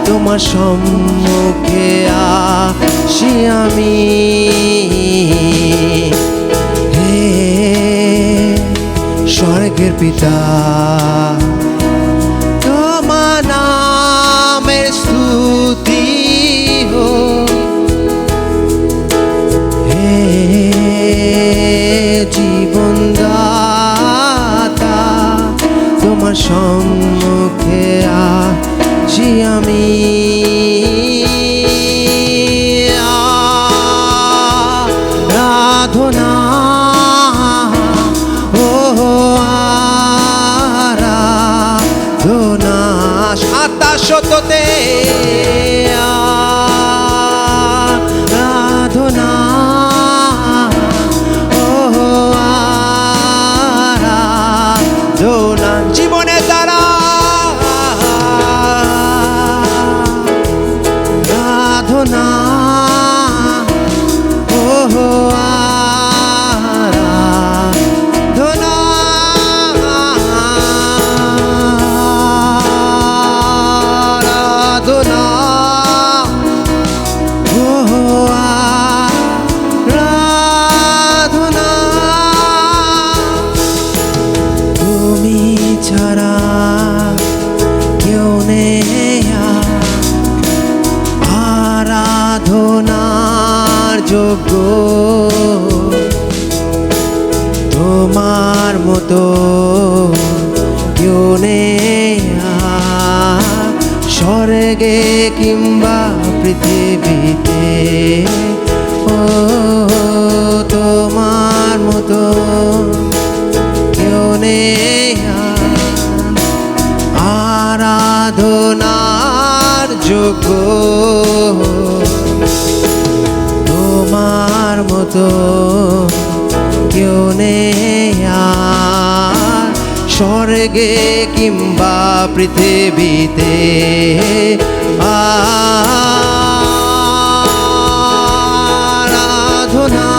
তোমার সম্মুখে আসি আমি। হে স্বর্গের পিতা তোমার নামের স্তুতি হো। জীবন দাতা তোমার সম্মুখে আসি আমি। আরাধনা ও আরাধনার যোগ্য তোমার মতো কেউ নেই আর স্বর্গে কিংবা পৃথিবীতে। ও তোমার মতো কেউ নেই আর আরাধনার যোগ্য তোমার মতো কেউ নেই আর স্বর্গে কিংবা পৃথিবীতে। আরাধনা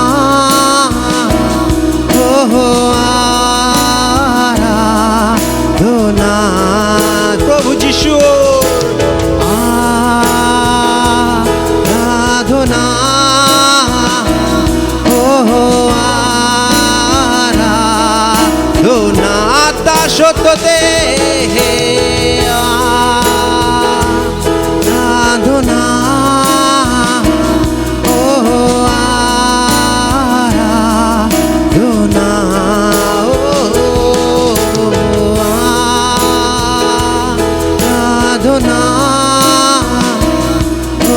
ও আরাধনা প্রভু যিশু আরাধনা ও আরাধনা আত্মা সত্যতে আরাধনা ও আরাধনা ও আরাধনা ও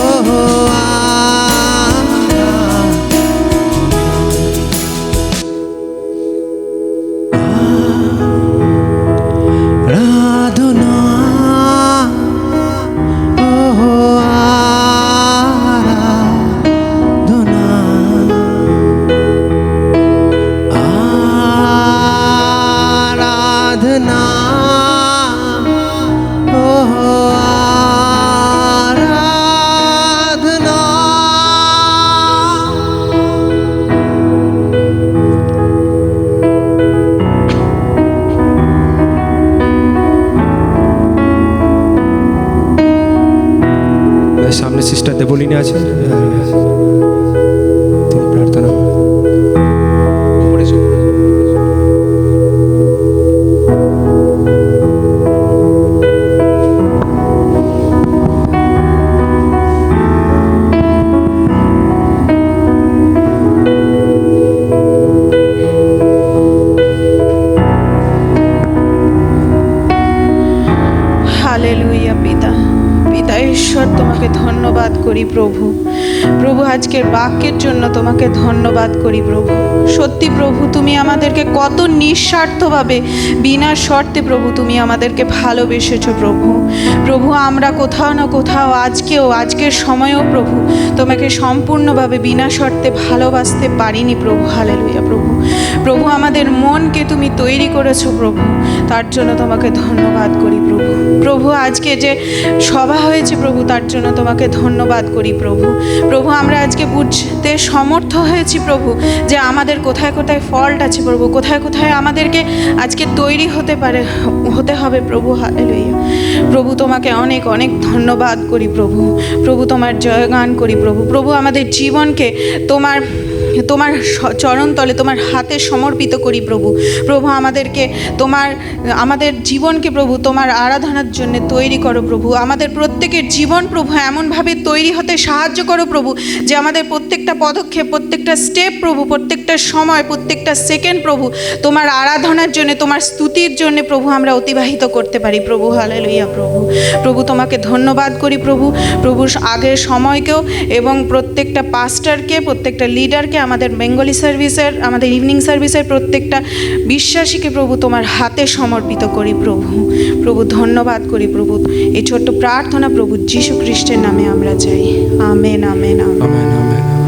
আরাধনা ও আরাধনা আরাধনা ও আরাধনা। সামনে সিস্টার দেবলিনী আছে, তিনি প্রার্থনা করুন। উপরে এসো। হালেলুয়া। পিতা পিতা ঈশ্বর, তোমাকে ধন্যবাদ করি প্রভু। প্রভু আজকের বাক্যের জন্য তোমাকে ধন্যবাদ করি প্রভু। সত্যি প্রভু, তুমি আমাদেরকে কত নিঃস্বার্থভাবে বিনা শর্তে প্রভু তুমি আমাদেরকে ভালোবেসেছো প্রভু। প্রভু আমরা কোথাও না কোথাও আজকের সময়েও প্রভু তোমাকে সম্পূর্ণভাবে বিনা শর্তে ভালোবাসতে পারিনি প্রভু। হালেলুয়া প্রভু। প্রভু আমাদের মনকে তুমি তৈরি করেছো প্রভু, তার জন্য তোমাকে ধন্যবাদ করি প্রভু। প্রভু আজকে যে সভা হয়েছে প্রভু, তার জন্য তোমাকে ধন্যবাদ করি প্রভু। প্রভু আমরা আজকে বুঝতে সমর্থ হয়েছি প্রভু যে আমাদের কোথায় কোথায় ফল্ট আছে প্রভু, কোথায় কোথায় আমাদেরকে আজকে তৈরি হতে হবে প্রভু। হালেলুয়া প্রভু, তোমাকে অনেক অনেক ধন্যবাদ করি প্রভু। প্রভু তোমার জয়গান করি প্রভু। প্রভু আমাদের জীবনকে তোমার চরণতলে তোমার হাতে সমর্পিত করি প্রভু। প্রভু আমাদের জীবনকে প্রভু তোমার আরাধনার জন্য তৈরি করো প্রভু। আমাদের প্রত্যেকের জীবন প্রভু এমনভাবে তৈরি হতে সাহায্য করো প্রভু যে আমাদের প্রত্যেকটা পদক্ষেপ, প্রত্যেকটা স্টেপ প্রভু, প্রত্যেকটা সময়, প্রত্যেকটা সেকেন্ড প্রভু তোমার আরাধনার জন্য, তোমার স্তুতির জন্য প্রভু আমরা অতিবাহিত করতে পারি প্রভু। হালেলুয়া প্রভু। প্রভু তোমাকে ধন্যবাদ করি প্রভু। প্রভু আগের সময়কেও এবং প্রত্যেকটা পাস্টারকে, প্রত্যেকটা লিডারকে, আমাদের বেঙ্গলি সার্ভিসের, আমাদের ইভিনিং সার্ভিসের প্রত্যেকটা বিশ্বাসীকে প্রভু তোমার হাতে সমর্পিত করি প্রভু। প্রভু ধন্যবাদ করি প্রভু। এই ছোট্ট প্রার্থনা প্রভু যীশু খ্রিস্টের নামে আমরা চাই। Amen amen amen. Amen amen.